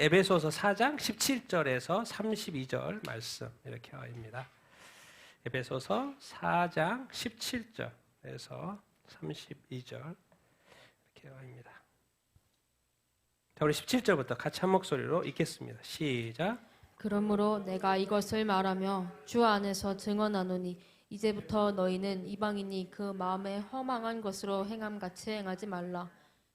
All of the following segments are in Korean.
에베소서 4장 17절에서 32절 말씀 이렇게 와입니다. 에베소서 4장 17절에서 32절 이렇게 와입니다. 자, 우리 17절부터 같이 한 목소리로 읽겠습니다. 시작. 그러므로 내가 이것을 말하며 주 안에서 증언하노니 이제부터 너희는 이방인이 그 마음에 허망한 것으로 행함같이 행하지 말라.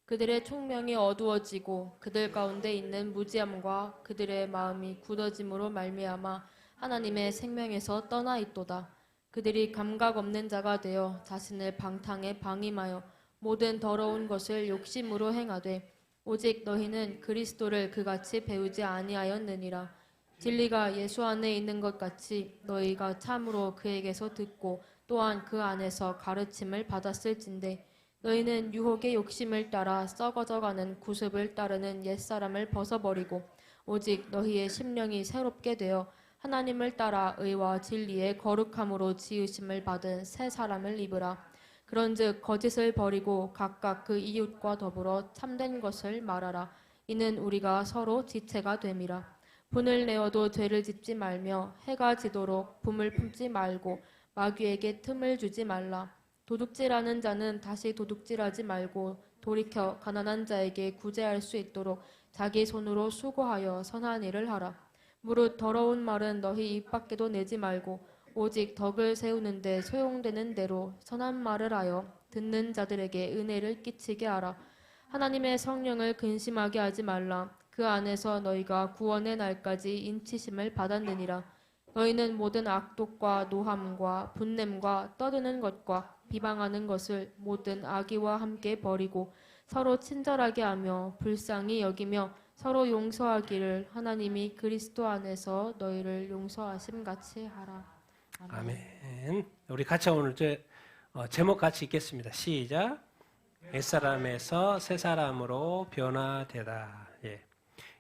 그들의 총명이 어두워지고 그들 가운데 있는 무지함과 그들의 마음이 굳어짐으로 말미암아 하나님의 생명에서 떠나 있도다. 그들이 감각 없는 자가 되어 자신을 방탕에 방임하여 모든 더러운 것을 욕심으로 행하되 오직 너희는 그리스도를 그같이 배우지 아니하였느니라. 진리가 예수 안에 있는 것 같이 너희가 참으로 그에게서 듣고 또한 그 안에서 가르침을 받았을진데 너희는 유혹의 욕심을 따라 썩어져가는 구습을 따르는 옛사람을 벗어버리고 오직 너희의 심령이 새롭게 되어 하나님을 따라 의와 진리의 거룩함으로 지으심을 받은 새 사람을 입으라. 그런즉 거짓을 버리고 각각 그 이웃과 더불어 참된 것을 말하라. 이는 우리가 서로 지체가 됨이라. 분을 내어도 죄를 짓지 말며 해가 지도록 붐을 품지 말고 마귀에게 틈을 주지 말라. 도둑질하는 자는 다시 도둑질하지 말고 돌이켜 가난한 자에게 구제할 수 있도록 자기 손으로 수고하여 선한 일을 하라. 무릇 더러운 말은 너희 입 밖에도 내지 말고 오직 덕을 세우는데 소용되는 대로 선한 말을 하여 듣는 자들에게 은혜를 끼치게 하라. 하나님의 성령을 근심하게 하지 말라. 그 안에서 너희가 구원의 날까지 인치심을 받았느니라. 너희는 모든 악독과 노함과 분냄과 떠드는 것과 비방하는 것을 모든 악의와 함께 버리고 서로 친절하게 하며 불쌍히 여기며 서로 용서하기를 하나님이 그리스도 안에서 너희를 용서하심 같이 하라. 아멘. 우리 같이 오늘 제목 같이 읽겠습니다. 시작. 옛사람에서 새 사람으로 변화되다. 예.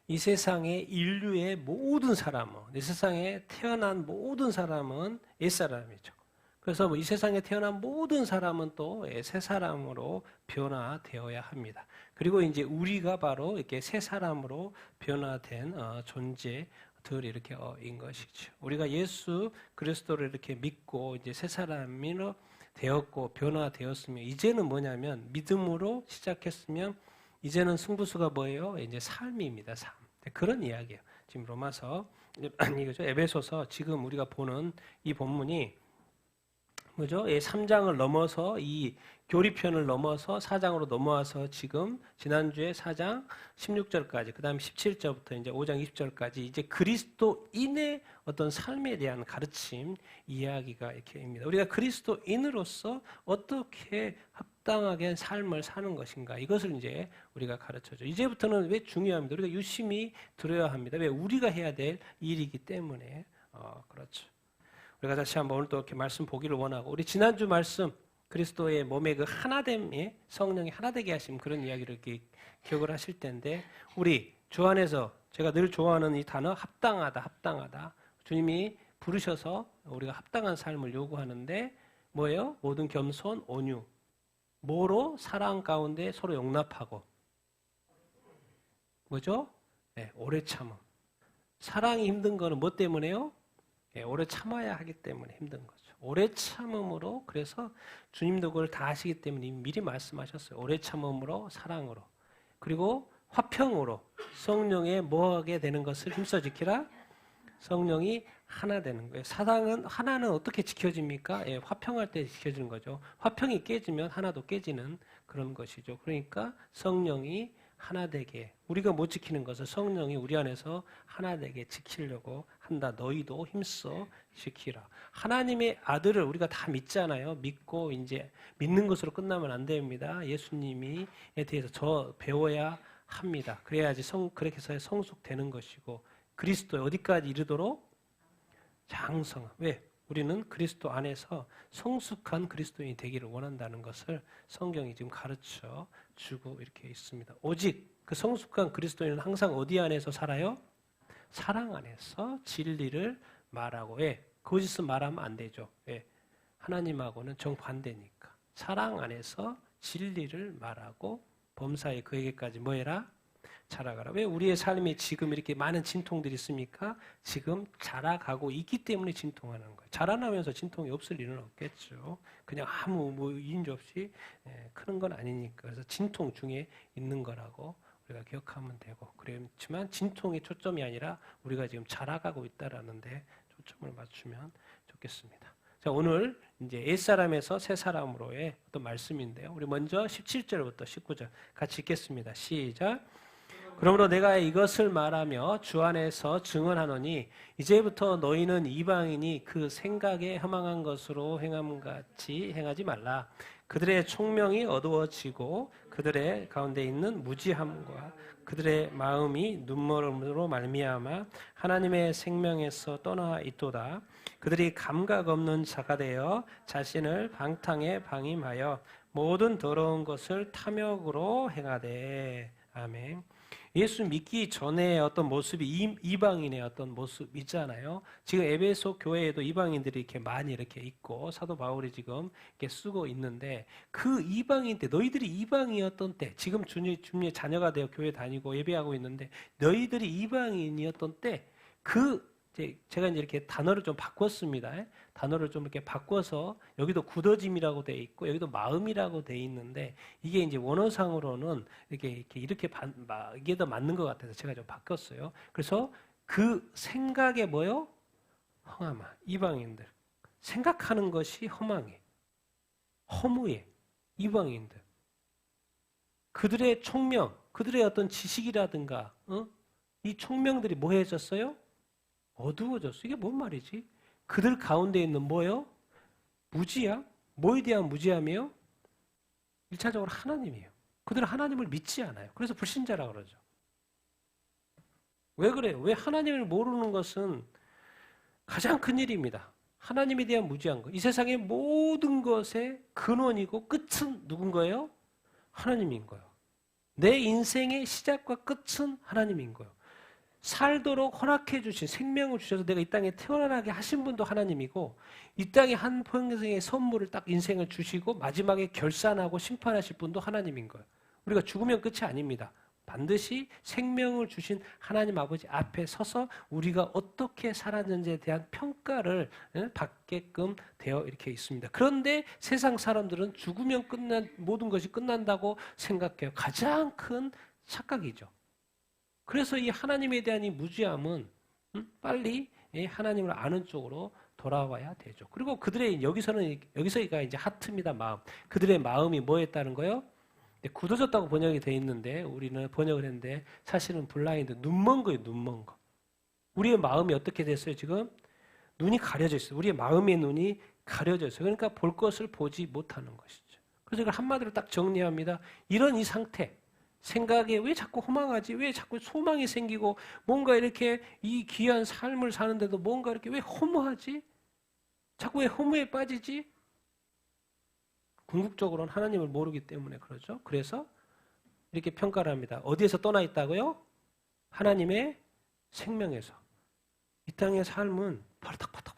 이 세상의 인류의 모든 사람은, 이 세상에 태어난 모든 사람은 옛사람이죠. 그래서 이 세상에 태어난 모든 사람은 또 새 사람으로 변화되어야 합니다. 그리고 이제 우리가 바로 이렇게 새 사람으로 변화된 존재들 이렇게인 것이죠. 우리가 예수 그리스도를 이렇게 믿고 이제 새 사람으로 되었고 변화되었으면 이제는 뭐냐면 믿음으로 시작했으면 이제는 승부수가 뭐예요? 이제 삶입니다. 삶. 그런 이야기예요. 지금 로마서 이거죠. 에베소서 지금 우리가 보는 이 본문이 뭐죠? 3장을 넘어서 이 교리편을 넘어서 4장으로 넘어와서 지금 지난주에 4장 16절까지 그다음에 17절부터 이제 5장 20절까지 이제 그리스도인의 어떤 삶에 대한 가르침 이야기가 이렇게입니다. 우리가 그리스도인으로서 어떻게 합당하게 삶을 사는 것인가 이것을 이제 우리가 가르쳐줘. 이제부터는 왜 중요합니다. 우리가 유심히 들어야 합니다. 왜 우리가 해야 될 일이기 때문에 그렇죠. 우리가 다시 한번 오늘 또 이렇게 말씀 보기를 원하고 우리 지난주 말씀 그리스도의 몸의 그 하나됨에 성령이 하나되게 하신 그런 이야기를 이렇게 기억을 하실 텐데 우리 주 안에서 제가 늘 좋아하는 이 단어 합당하다. 주님이 부르셔서 우리가 합당한 삶을 요구하는데 뭐예요? 모든 겸손, 온유. 뭐로? 사랑 가운데 서로 용납하고. 뭐죠? 네, 오래 참음. 사랑이 힘든 거는 뭐 때문에요? 오래 참아야 하기 때문에 힘든 거죠. 오래 참음으로 그래서 주님도 그걸 다 아시기 때문에 미리 말씀하셨어요. 오래 참음으로 사랑으로 그리고 화평으로 성령에 뭐하게 되는 것을 힘써 지키라. 성령이 하나 되는 거예요. 사랑은 하나는 어떻게 지켜집니까? 화평할 때 지켜지는 거죠. 화평이 깨지면 하나도 깨지는 그런 것이죠. 그러니까 성령이 하나 되게 우리가 못 지키는 것을 성령이 우리 안에서 하나 되게 지키려고 한다. 너희도 힘써 지키라. 하나님의 아들을 우리가 다 믿잖아요. 믿고 이제 믿는 것으로 끝나면 안 됩니다. 예수님에 대해서 저 배워야 합니다. 그래야지 그렇게 해서 성숙되는 것이고 그리스도에 어디까지 이르도록 장성. 왜? 우리는 그리스도 안에서 성숙한 그리스도인이 되기를 원한다는 것을 성경이 지금 가르쳐 주고 이렇게 있습니다. 오직 그 성숙한 그리스도인은 항상 어디 안에서 살아요? 사랑 안에서 진리를 말하고 거짓은 말하면 안 되죠. 하나님하고는 정반대니까. 사랑 안에서 진리를 말하고 범사에 그에게까지 뭐 해라? 자라가라. 왜 우리의 삶이 지금 이렇게 많은 진통들이 있습니까? 지금 자라가고 있기 때문에 진통하는 거예요. 자라나면서 진통이 없을 일은 없겠죠. 그냥 아무 이유인지 없이 크는 건 아니니까. 그래서 진통 중에 있는 거라고 우리가 기억하면 되고, 그렇지만 진통의 초점이 아니라 우리가 지금 자라가고 있다라는데 초점을 맞추면 좋겠습니다. 자, 오늘 이제 옛사람에서 새사람으로의 어떤 말씀인데요. 우리 먼저 17절부터 19절 같이 읽겠습니다. 시작. 그러므로 내가 이것을 말하며 주 안에서 증언하노니 이제부터 너희는 이방인이 그 생각에 허망한 것으로 행함같이 행하지 말라. 그들의 총명이 어두워지고 그들의 가운데 있는 무지함과 그들의 마음이 눈멀음으로 말미암아 하나님의 생명에서 떠나 있도다. 그들이 감각 없는 자가 되어 자신을 방탕에 방임하여 모든 더러운 것을 탐욕으로 행하되. 아멘. 예수 믿기 전에 어떤 모습이 이방인의 어떤 모습 있잖아요. 지금 에베소 교회에도 이방인들이 이렇게 많이 이렇게 있고 사도 바울이 지금 이렇게 쓰고 있는데, 그 이방인 때, 너희들이 이방인이었던 때, 지금 주님의 자녀가 되어 교회 다니고 예배하고 있는데 너희들이 이방인이었던 때, 제가 이제 이렇게 단어를 좀 바꿨습니다. 단어를 좀 이렇게 바꿔서 여기도 굳어짐이라고 돼 있고 여기도 마음이라고 돼 있는데, 이게 이제 원어상으로는 이게 이게 더 맞는 것 같아서 제가 좀 바꿨어요. 그래서 그 생각에 뭐요? 허망하. 이방인들 생각하는 것이 허망해, 허무해. 이방인들 그들의 총명, 그들의 어떤 지식이라든가 이 총명들이 뭐 해졌어요? 어두워졌어. 이게 뭔 말이지? 그들 가운데 있는 뭐예요? 무지함? 뭐에 대한 무지함이에요? 1차적으로 하나님이에요. 그들은 하나님을 믿지 않아요. 그래서 불신자라 그러죠. 왜 그래요? 왜 하나님을 모르는 것은 가장 큰 일입니다. 하나님에 대한 무지한 것. 이 세상의 모든 것의 근원이고 끝은 누군 거예요? 하나님인 거예요. 내 인생의 시작과 끝은 하나님인 거예요. 살도록 허락해 주신, 생명을 주셔서 내가 이 땅에 태어나게 하신 분도 하나님이고, 이 땅에 한 평생의 선물을 딱 인생을 주시고 마지막에 결산하고 심판하실 분도 하나님인 거예요. 우리가 죽으면 끝이 아닙니다. 반드시 생명을 주신 하나님 아버지 앞에 서서 우리가 어떻게 살았는지에 대한 평가를 받게끔 되어 이렇게 있습니다. 그런데 세상 사람들은 죽으면 모든 것이 끝난다고 생각해요. 가장 큰 착각이죠. 그래서 이 하나님에 대한 이 무지함은 빨리 하나님을 아는 쪽으로 돌아와야 되죠. 그리고 그들의 여기서가 이제 하트입니다. 마음. 그들의 마음이 뭐였다는 거요? 굳어졌다고 번역이 돼 있는데 우리는 번역을 했는데 사실은 블라인드, 눈먼 거예요. 눈먼 거. 우리의 마음이 어떻게 됐어요? 지금 눈이 가려져 있어요. 우리의 마음의 눈이 가려져 있어요. 그러니까 볼 것을 보지 못하는 것이죠. 그래서 이걸 한마디로 딱 정리합니다. 이런 이 상태, 생각에 왜 자꾸 허망하지? 왜 자꾸 소망이 생기고 뭔가 이렇게 이 귀한 삶을 사는데도 뭔가 이렇게 왜 허무하지? 자꾸 왜 허무에 빠지지? 궁극적으로는 하나님을 모르기 때문에 그러죠. 그래서 이렇게 평가를 합니다. 어디에서 떠나 있다고요? 하나님의 생명에서. 이 땅의 삶은 벌떡벌떡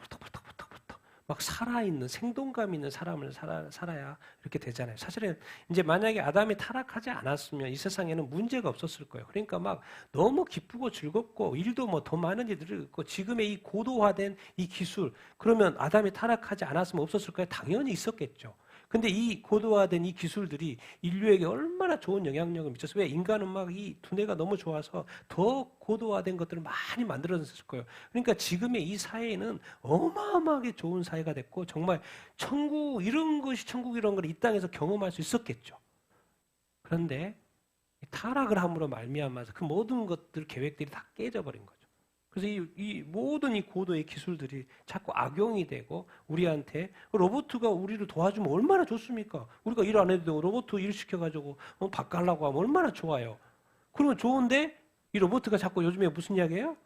막 살아있는, 생동감 있는 사람을 살아야 이렇게 되잖아요. 사실은 이제 만약에 아담이 타락하지 않았으면 이 세상에는 문제가 없었을 거예요. 그러니까 막 너무 기쁘고 즐겁고 일도 뭐 더 많은 일들이 있고 지금의 이 고도화된 이 기술, 그러면 아담이 타락하지 않았으면 없었을 거예요. 당연히 있었겠죠. 근데 이 고도화된 이 기술들이 인류에게 얼마나 좋은 영향력을 미쳤어요. 왜? 인간은 막 이 두뇌가 너무 좋아서 더 고도화된 것들을 많이 만들어냈을 거예요. 그러니까 지금의 이 사회는 어마어마하게 좋은 사회가 됐고 정말 천국 이런 걸 이 땅에서 경험할 수 있었겠죠. 그런데 타락을 함으로 말미암아서 그 모든 것들 계획들이 다 깨져버린 거죠. 그래서 이 모든 이 고도의 기술들이 자꾸 악용이 되고 우리한테 로봇가 우리를 도와주면 얼마나 좋습니까? 우리가 일 안 해도 되고 로봇 일 시켜가지고 바꾸려고 하면 얼마나 좋아요. 그러면 좋은데 이 로봇가 자꾸 요즘에 무슨 이야기예요?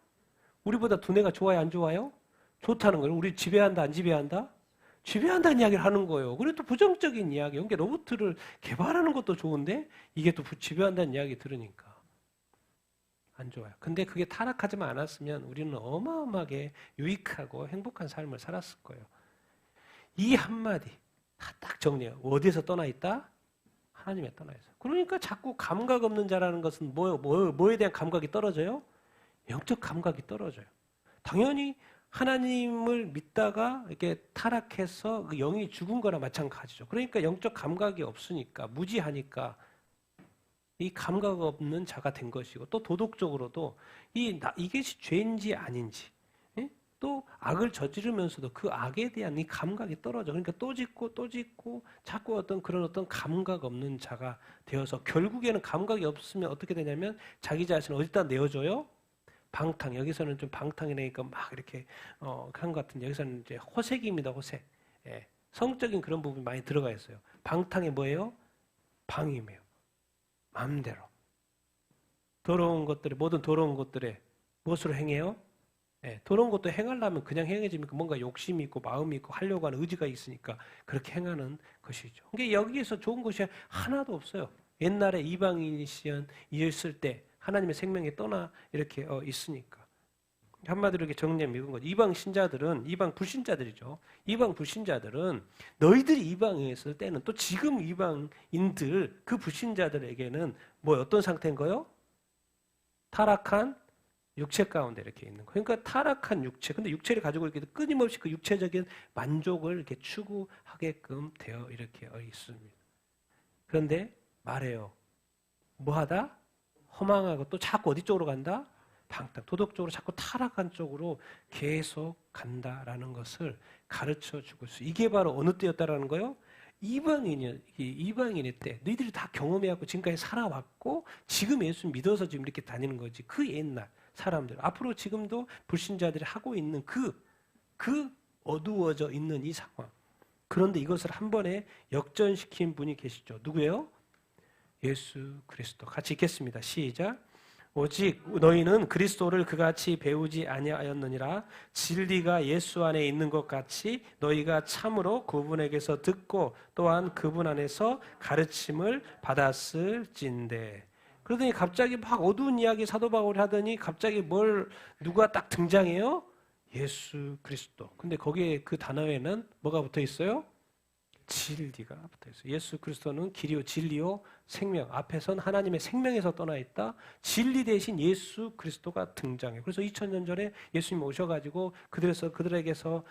우리보다 두뇌가 좋아요, 안 좋아요? 좋다는 거예요. 우리 지배한다, 안 지배한다? 지배한다는 이야기를 하는 거예요. 그래 또 부정적인 이야기예요. 그러니까 로봇을 개발하는 것도 좋은데 이게 또 지배한다는 이야기 들으니까 안 좋아요. 근데 그게 타락하지만 않았으면 우리는 어마어마하게 유익하고 행복한 삶을 살았을 거예요. 이 한마디 딱 정리해요. 어디에서 떠나 있다? 하나님에 떠나 있어요. 그러니까 자꾸 감각 없는 자라는 것은 뭐에 대한 감각이 떨어져요? 영적 감각이 떨어져요. 당연히 하나님을 믿다가 이렇게 타락해서 그 영이 죽은 거나 마찬가지죠. 그러니까 영적 감각이 없으니까, 무지하니까 이 감각 없는 자가 된 것이고, 또 도덕적으로도 이것이 죄인지 아닌지, 예? 또 악을 저지르면서도 그 악에 대한 이 감각이 떨어져. 그러니까 또 짓고 또 짓고 자꾸 어떤 감각 없는 자가 되어서 결국에는 감각이 없으면 어떻게 되냐면 자기 자신을 어디다 내어줘요? 방탕. 여기서는 좀 방탕이니까 막 이렇게 한 것 같은데 여기서는 이제 호색입니다. 호색. 예. 성적인 그런 부분이 많이 들어가 있어요. 방탕이 뭐예요? 방임이에요. 마음대로. 더러운 것들에, 모든 더러운 것들에 무엇으로 행해요? 예, 더러운 것도 행하려면 그냥 행해집니까? 뭔가 욕심이 있고 마음이 있고 하려고 하는 의지가 있으니까 그렇게 행하는 것이죠. 그러니까 여기에서 좋은 것이 하나도 없어요. 옛날에 이방인이었을 때 하나님의 생명에 떠나 이렇게 있으니까. 한마디로 이렇게 정리하면 이건 거죠. 이방 신자들은, 이방 불신자들이죠. 이방 불신자들은 너희들이 이방이었을 때는 또 지금 이방인들, 그 불신자들에게는 어떤 상태인 거요? 타락한 육체 가운데 이렇게 있는 거예요. 그러니까 타락한 육체. 근데 육체를 가지고 이렇게 끊임없이 그 육체적인 만족을 이렇게 추구하게끔 되어 이렇게 있습니다. 그런데 말해요. 뭐하다? 허망하고 또 자꾸 어디 쪽으로 간다? 방탕, 도덕적으로 자꾸 타락한 쪽으로 계속 간다라는 것을 가르쳐 주고 있어요. 이게 바로 어느 때였다라는 거예요? 이방인의 때. 너희들이 다 경험해갖고 지금까지 살아왔고 지금 예수 믿어서 지금 이렇게 다니는 거지. 그 옛날 사람들. 앞으로 지금도 불신자들이 하고 있는 그 어두워져 있는 이 상황. 그런데 이것을 한 번에 역전시킨 분이 계시죠. 누구예요? 예수 그리스도. 같이 읽겠습니다. 시작. 오직 너희는 그리스도를 그같이 배우지 아니하였느니라. 진리가 예수 안에 있는 것 같이 너희가 참으로 그분에게서 듣고 또한 그분 안에서 가르침을 받았을진대. 그러더니 갑자기 막 어두운 이야기 사도 바울이 하더니 갑자기 누가 딱 등장해요? 예수 그리스도. 근데 거기에 그 단어에는 뭐가 붙어 있어요? 진리가 붙어 있어요. 예수 그리스도는 길이요 진리요 생명. 앞에선 하나님의 생명에서 떠나 있다. 진리 대신 예수 그리스도가 등장해요. 그래서 2000년 전에 예수님 오셔가지고 그들에게서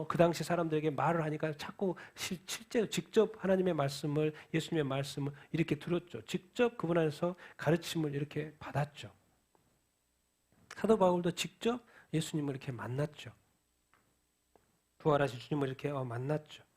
그 당시 사람들에게 말을 하니까 자꾸 실제로 직접 하나님의 말씀을, 예수님의 말씀을 이렇게 들었죠. 직접 그분 안에서 가르침을 이렇게 받았죠. 사도 바울도 직접 예수님을 이렇게 만났죠. 부활하신 주님을 이렇게 만났죠.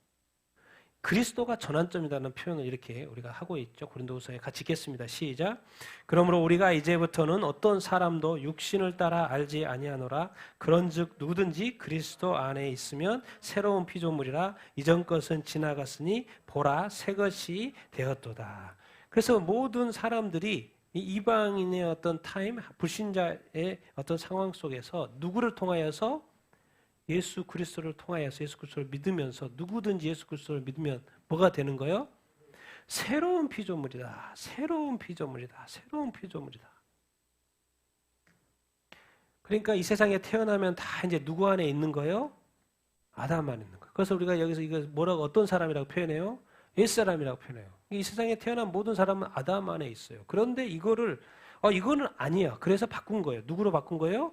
그리스도가 전환점이라는 표현을 이렇게 우리가 하고 있죠. 고린도후서에 같이 읽겠습니다. 시작. 그러므로 우리가 이제부터는 어떤 사람도 육신을 따라 알지 아니하노라. 그런즉 누구든지 그리스도 안에 있으면 새로운 피조물이라. 이전 것은 지나갔으니 보라 새 것이 되었도다. 그래서 모든 사람들이 이 이방인의 어떤 타임, 불신자의 어떤 상황 속에서 누구를 통하여서 예수 그리스도를 통하여서 예수 그리스도를 믿으면서 누구든지 예수 그리스도를 믿으면 뭐가 되는 거예요? 새로운 피조물이다. 새로운 피조물이다. 새로운 피조물이다. 그러니까 이 세상에 태어나면 다 이제 누구 안에 있는 거예요? 아담 안에 있는 거예요. 그래서 우리가 여기서 이거 뭐라고 어떤 사람이라고 표현해요? 옛사람이라고 표현해요. 이 세상에 태어난 모든 사람은 아담 안에 있어요. 그런데 이거는 아니야. 그래서 바꾼 거예요. 누구로 바꾼 거예요?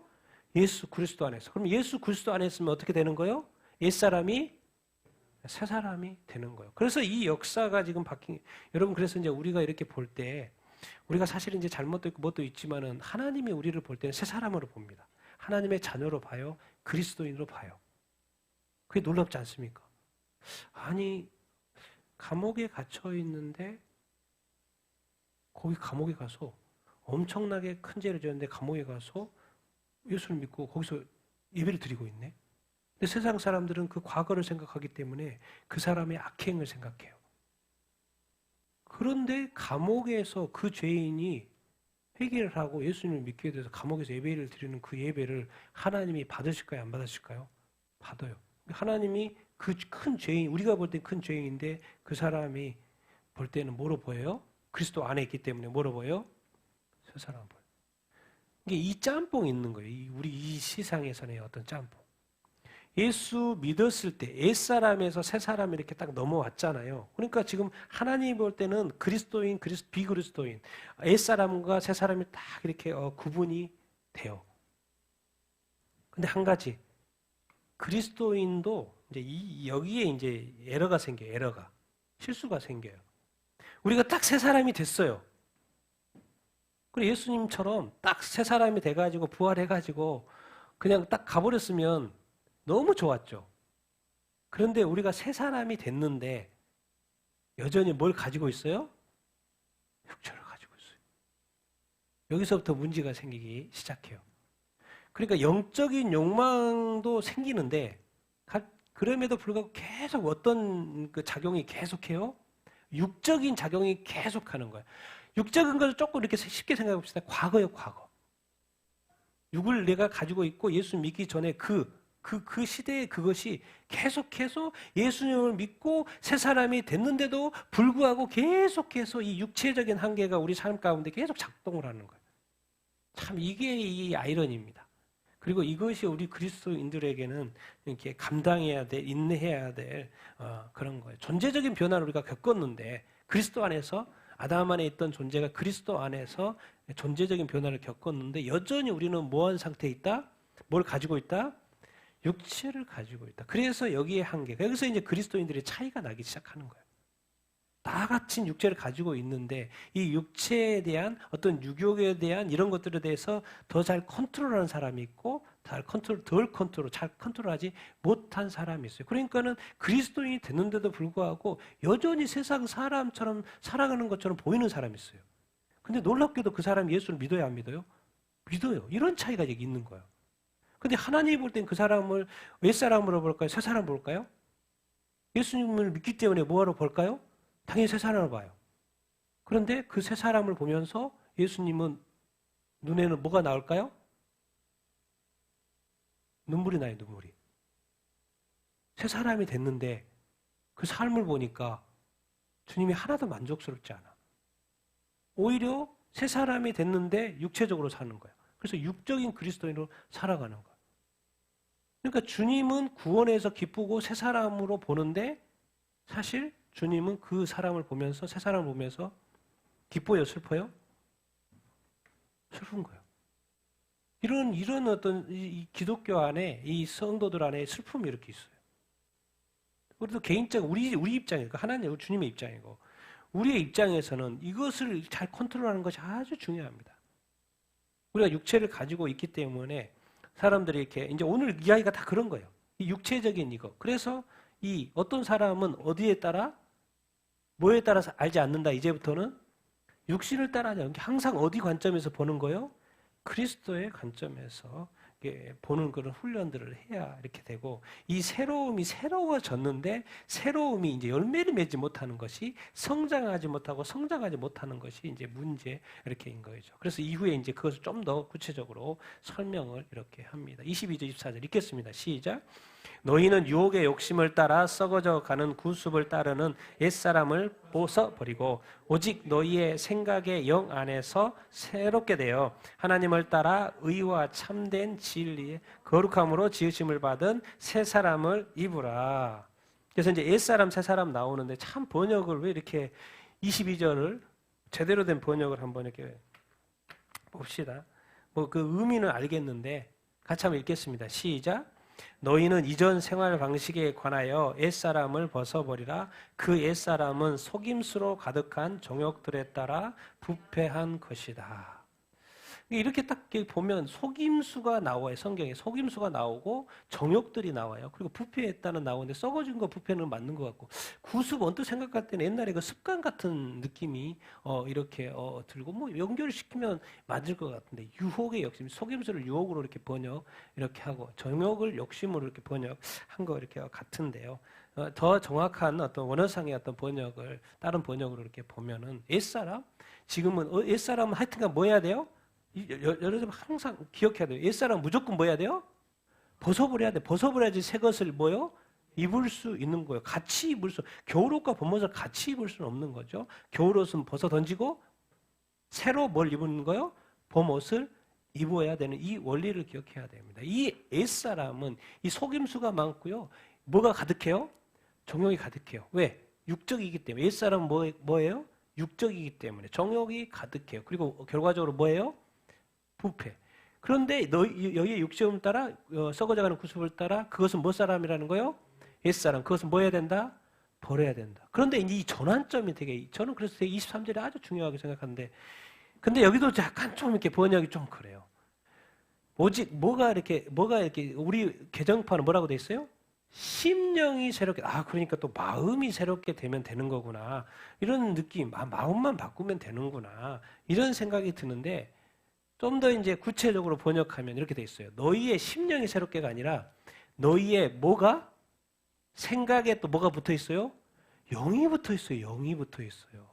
예수 그리스도 안에서. 그럼 예수 그리스도 안에 있으면 어떻게 되는 거예요? 옛사람이 새 사람이 되는 거예요. 그래서 이 역사가 지금 여러분, 그래서 이제 우리가 이렇게 볼 때 우리가 사실 이제 잘못도 있고 뭣도 있지만은 하나님이 우리를 볼 때는 새 사람으로 봅니다. 하나님의 자녀로 봐요. 그리스도인으로 봐요. 그게 놀랍지 않습니까? 아니, 감옥에 갇혀 있는데 거기 감옥에 가서 엄청나게 큰 죄를 지었는데 감옥에 가서 예수를 믿고 거기서 예배를 드리고 있네. 근데 세상 사람들은 그 과거를 생각하기 때문에 그 사람의 악행을 생각해요. 그런데 감옥에서 그 죄인이 회개를 하고 예수님을 믿게 돼서 감옥에서 예배를 드리는 그 예배를 하나님이 받으실까요? 안 받으실까요? 받아요. 하나님이 그 큰 죄인, 우리가 볼 땐 큰 죄인인데 그 사람이 볼 때는 뭐로 보여요? 그리스도 안에 있기 때문에 뭐로 보여요? 새 사람 보여요. 이게 이 짬뽕이 있는 거예요. 우리 이 세상에서의 어떤 짬뽕. 예수 믿었을 때 옛사람에서 새사람이 이렇게 딱 넘어왔잖아요. 그러니까 지금 하나님 볼 때는 그리스도인, 비그리스도인, 옛사람과 새사람이 딱 이렇게 구분이 돼요. 근데 한 가지, 그리스도인도 이제 여기에 이제 에러가 생겨요. 에러가. 실수가 생겨요. 우리가 딱 새사람이 됐어요. 그리고 예수님처럼 딱 새사람이 돼가지고 부활해가지고 그냥 딱 가버렸으면 너무 좋았죠. 그런데 우리가 새 사람이 됐는데 여전히 뭘 가지고 있어요? 육체를 가지고 있어요. 여기서부터 문제가 생기기 시작해요. 그러니까 영적인 욕망도 생기는데 그럼에도 불구하고 계속 어떤 그 작용이 계속해요? 육적인 작용이 계속하는 거예요. 육적인 것을 조금 이렇게 쉽게 생각해 봅시다. 과거요, 과거. 육을 내가 가지고 있고 예수 믿기 전에 그 시대에 그것이 계속해서 예수님을 믿고 새 사람이 됐는데도 불구하고 계속해서 이 육체적인 한계가 우리 삶 가운데 계속 작동을 하는 거예요. 참 이게 이 아이러니입니다. 그리고 이것이 우리 그리스도인들에게는 이렇게 감당해야 될, 인내해야 될 그런 거예요. 존재적인 변화를 우리가 겪었는데 그리스도 안에서 아담 안에 있던 존재가 그리스도 안에서 존재적인 변화를 겪었는데 여전히 우리는 뭐한 상태에 있다? 뭘 가지고 있다? 육체를 가지고 있다. 그래서 여기에 한계가, 여기서 이제 그리스도인들의 차이가 나기 시작하는 거예요. 다 같은 육체를 가지고 있는데 이 육체에 대한 어떤 유욕에 대한 이런 것들에 대해서 더 잘 컨트롤하는 사람이 있고 잘 컨트롤하지 못한 사람이 있어요. 그러니까는 그리스도인이 됐는데도 불구하고 여전히 세상 사람처럼 살아가는 것처럼 보이는 사람이 있어요. 근데 놀랍게도 그 사람이 예수를 믿어야 안 믿어요? 믿어요. 이런 차이가 여기 있는 거예요. 근데 하나님이 볼 땐 그 사람을 옛사람으로 볼까요? 새사람으로 볼까요? 예수님을 믿기 때문에 뭐하러 볼까요? 당연히 새사람을 봐요. 그런데 그 새사람을 보면서 예수님은 눈에는 뭐가 나올까요? 눈물이 나요, 눈물이. 새사람이 됐는데 그 삶을 보니까 주님이 하나도 만족스럽지 않아. 오히려 새사람이 됐는데 육체적으로 사는 거예요. 그래서 육적인 그리스도인으로 살아가는 거예요. 그러니까 주님은 구원에서 기쁘고 새 사람으로 보는데 사실 주님은 그 사람을 보면서 새 사람을 보면서 기뻐요, 슬퍼요? 슬픈 거예요. 이런 어떤 이 기독교 안에 이 성도들 안에 슬픔이 이렇게 있어요. 우리도 개인적 우리 입장이고 하나님 주님의 입장이고 우리의 입장에서는 이것을 잘 컨트롤하는 것이 아주 중요합니다. 우리가 육체를 가지고 있기 때문에 사람들이 이렇게 이제 오늘 이야기가 다 그런 거예요. 이 육체적인 이거. 그래서 이 어떤 사람은 어디에 따라 뭐에 따라서 알지 않는다. 이제부터는 육신을 따라 하지 않게 항상 어디 관점에서 보는 거예요? 그리스도의 관점에서 보는 그런 훈련들을 해야 이렇게 되고 이 새로움이 새로워졌는데 새로움이 이제 열매를 맺지 못하는 것이 성장하지 못하는 것이 이제 문제 이렇게인 거죠. 그래서 이후에 이제 그것을 좀 더 구체적으로 설명을 이렇게 합니다. 22절 24절 읽겠습니다. 시작. 너희는 유혹의 욕심을 따라 썩어져 가는 구습을 따르는 옛사람을 벗어버리고 오직 너희의 생각의 영 안에서 새롭게 되어 하나님을 따라 의와 참된 진리의 거룩함으로 지으심을 받은 새 사람을 입으라. 그래서 이제 옛사람 새사람 나오는데 참 번역을 왜 이렇게 22절을 제대로 된 번역을 한번 이렇게 봅시다. 뭐 그 의미는 알겠는데 같이 한번 읽겠습니다. 시작. 너희는 이전 생활 방식에 관하여 옛사람을 벗어버리라. 그 옛사람은 속임수로 가득한 정욕들에 따라 부패한 것이다. 이렇게 딱 보면 속임수가 나와요. 성경에 속임수가 나오고 정욕들이 나와요. 그리고 부패했다는 나오는데 썩어진 거 부패는 맞는 것 같고 구습 언뜻 생각할 때는 옛날에 그 습관 같은 느낌이 이렇게 들고 뭐 연결을 시키면 맞을 것 같은데 유혹의 욕심, 속임수를 유혹으로 이렇게 번역 이렇게 하고 정욕을 욕심으로 이렇게 번역한 거 이렇게 같은데요. 더 정확한 어떤 원어상의 어떤 번역을 다른 번역으로 이렇게 보면은 옛사람 지금은 옛사람은 하여튼간 뭐 해야 돼요? 여러분 항상 기억해야 돼요. 옛사람 무조건 뭐 해야 돼요? 벗어버려야 돼. 벗어버려야지 새 것을 뭐요? 입을 수 있는 거예요. 같이 입을 수. 겨울옷과 봄옷을 같이 입을 수는 없는 거죠. 겨울옷은 벗어 던지고 새로 뭘 입는 거예요? 봄옷을 입어야 되는 이 원리를 기억해야 됩니다. 이 옛사람은 이 속임수가 많고요. 뭐가 가득해요? 정욕이 가득해요. 왜? 육적이기 때문에. 옛사람은 뭐예요? 육적이기 때문에. 정욕이 가득해요. 그리고 결과적으로 뭐예요? 부패. 그런데 여기에 육체음 따라 썩어져가는 구습을 따라 그것은 뭐 사람이라는 거예요? 옛사람. 그것은 뭐 해야 된다? 버려야 된다. 그런데 이 전환점이 저는 그래서 되게 23절이 아주 중요하게 생각하는데 근데 여기도 약간 좀 이렇게 번역이 좀 그래요. 뭐가 이렇게 우리 개정판은 뭐라고 돼 있어요? 심령이 새롭게 그러니까 또 마음이 새롭게 되면 되는 거구나. 이런 느낌. 마음만 바꾸면 되는구나. 이런 생각이 드는데 좀 더 이제 구체적으로 번역하면 이렇게 돼 있어요. 너희의 심령이 새롭게가 아니라 너희의 뭐가 생각에 또 뭐가 붙어 있어요? 영이 붙어 있어요. 영이 붙어 있어요.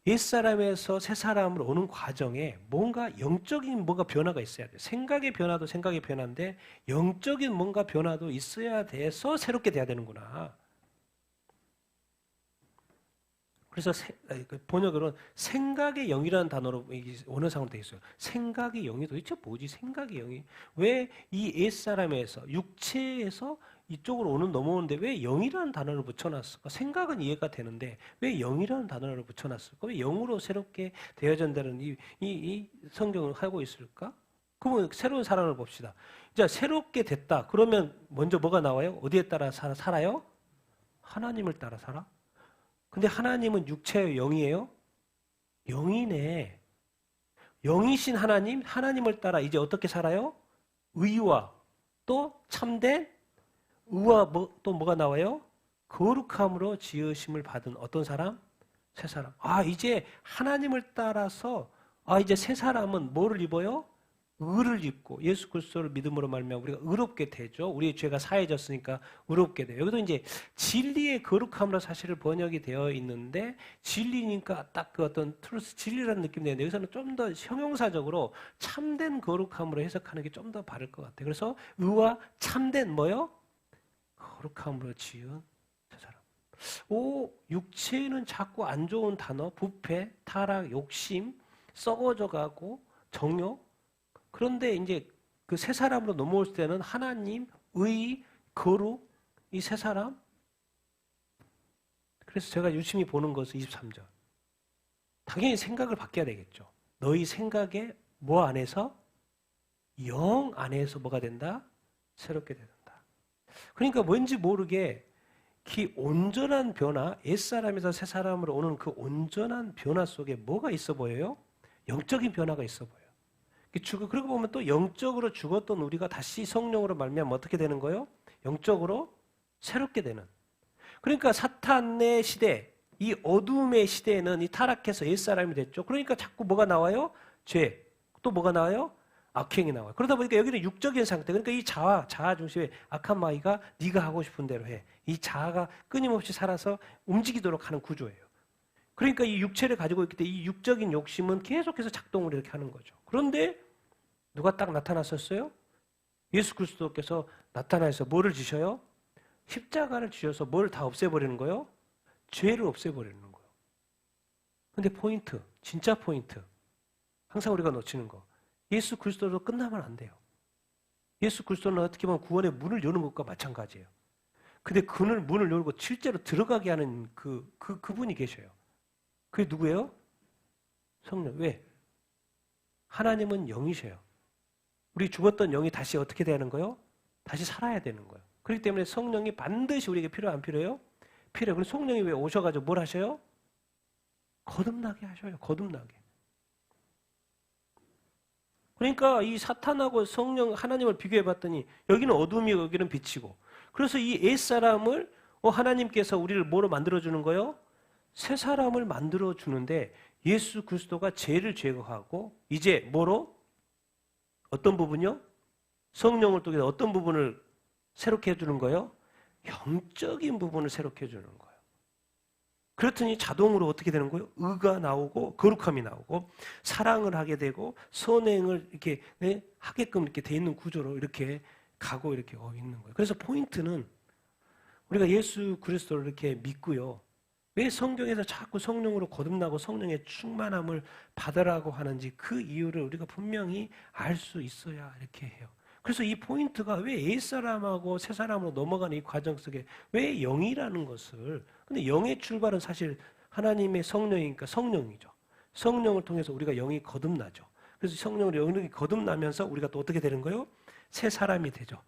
옛사람에서 새사람으로 오는 과정에 뭔가 영적인 뭔가 변화가 있어야 돼요. 생각의 변화도 생각의 변화인데 영적인 뭔가 변화도 있어야 돼서 새롭게 돼야 되는구나. 그래서 번역으로는 생각의 영이라는 단어로 원어상으로 되어 있어요. 생각의 영이 도대체 뭐지? 생각의 영이. 왜 이 옛사람에서 육체에서 이쪽으로 넘어오는데 왜 영이라는 단어를 붙여놨을까? 생각은 이해가 되는데 왜 영이라는 단어를 붙여놨을까? 왜 영으로 새롭게 되어진다는 이 성경을 하고 있을까? 그러면 새로운 사람을 봅시다. 자, 새롭게 됐다. 그러면 먼저 뭐가 나와요? 어디에 따라 살아요? 하나님을 따라 살아? 근데 하나님은 육체예요? 영이에요? 영이네. 영이신 하나님을 따라 이제 어떻게 살아요? 의와 또 참된 의와 또 뭐가 나와요? 거룩함으로 지으심을 받은 어떤 사람? 새 사람. 이제 하나님을 따라서 이제 새 사람은 뭐를 입어요? 의를 입고 예수 그리스도를 믿음으로 말미암아 우리가 의롭게 되죠. 우리의 죄가 사해졌으니까 의롭게 돼요. 여기도 이제 진리의 거룩함으로 사실을 번역이 되어 있는데 진리니까 딱 그 어떤 트루스 진리라는 느낌이 되는데 여기서는 좀 더 형용사적으로 참된 거룩함으로 해석하는 게 좀 더 바를 것 같아요. 그래서 의와 참된 뭐요? 거룩함으로 지은 새 사람. 육체는 자꾸 안 좋은 단어, 부패, 타락, 욕심, 썩어져 가고 정욕. 그런데 이제 그 새 사람으로 넘어올 때는 하나님, 의, 거룩, 이 새 사람. 그래서 제가 유심히 보는 것은 23절. 당연히 생각을 바뀌어야 되겠죠. 너희 생각에 뭐 안에서? 영 안에서 뭐가 된다? 새롭게 된다. 그러니까 뭔지 모르게 그 온전한 변화, 옛사람에서 새사람으로 오는 그 온전한 변화 속에 뭐가 있어 보여요? 영적인 변화가 있어 보여요. 그러고 보면 또 영적으로 죽었던 우리가 다시 성령으로 말미암아 어떻게 되는 거예요? 영적으로 새롭게 되는. 그러니까 사탄의 시대, 이 어둠의 시대에는 이 타락해서 옛사람이 됐죠. 그러니까 자꾸 뭐가 나와요? 죄. 또 뭐가 나와요? 악행이 나와요. 그러다 보니까 여기는 육적인 상태. 그러니까 이 자아 중심의 악한 마귀가 네가 하고 싶은 대로 해. 이 자아가 끊임없이 살아서 움직이도록 하는 구조예요. 그러니까 이 육체를 가지고 있기 때문에 이 육적인 욕심은 계속해서 작동을 이렇게 하는 거죠. 그런데 누가 딱 나타났었어요? 예수 그리스도께서 나타나서 뭐를 지셔요? 십자가를 지셔서 뭘 다 없애버리는 거예요? 죄를 없애버리는 거예요. 근데 포인트, 진짜 포인트. 항상 우리가 놓치는 거. 예수 그리스도로 끝나면 안 돼요. 예수 그리스도는 어떻게 보면 구원의 문을 여는 것과 마찬가지예요. 근데 문을 열고 실제로 들어가게 하는 그분이 계셔요. 그게 누구예요? 성령. 왜? 하나님은 영이셔요. 우리 죽었던 영이 다시 어떻게 되는 거예요? 다시 살아야 되는 거예요. 그렇기 때문에 성령이 반드시 우리에게 필요해요? 안 필요해요? 필요해요. 그럼 성령이 왜 오셔가지고 뭘 하셔요? 거듭나게 하셔요. 거듭나게. 그러니까 이 사탄하고 성령 하나님을 비교해 봤더니 여기는 어둠이고 여기는 빛이고 그래서 이 옛사람을 하나님께서 우리를 뭐로 만들어주는 거예요? 새 사람을 만들어주는데 예수 그리스도가 죄를 제거하고 이제 뭐로? 어떤 부분이요? 성령을 통해서 어떤 부분을 새롭게 해주는 거예요? 영적인 부분을 새롭게 해주는 거예요. 그렇더니 자동으로 어떻게 되는 거예요? 의가 나오고 거룩함이 나오고 사랑을 하게 되고 선행을 이렇게 하게끔 이렇게 돼 있는 구조로 이렇게 가고 이렇게 있는 거예요. 그래서 포인트는 우리가 예수 그리스도를 이렇게 믿고요. 왜 성경에서 자꾸 성령으로 거듭나고 성령의 충만함을 받으라고 하는지 그 이유를 우리가 분명히 알 수 있어야 이렇게 해요. 그래서 이 포인트가 왜 옛사람하고 새사람으로 넘어가는 이 과정 속에 왜 영이라는 것을, 근데 영의 출발은 사실 하나님의 성령이니까 성령이죠. 성령을 통해서 우리가 영이 거듭나죠. 그래서 성령으로 영이 거듭나면서 우리가 또 어떻게 되는 거예요? 새 사람이 되죠.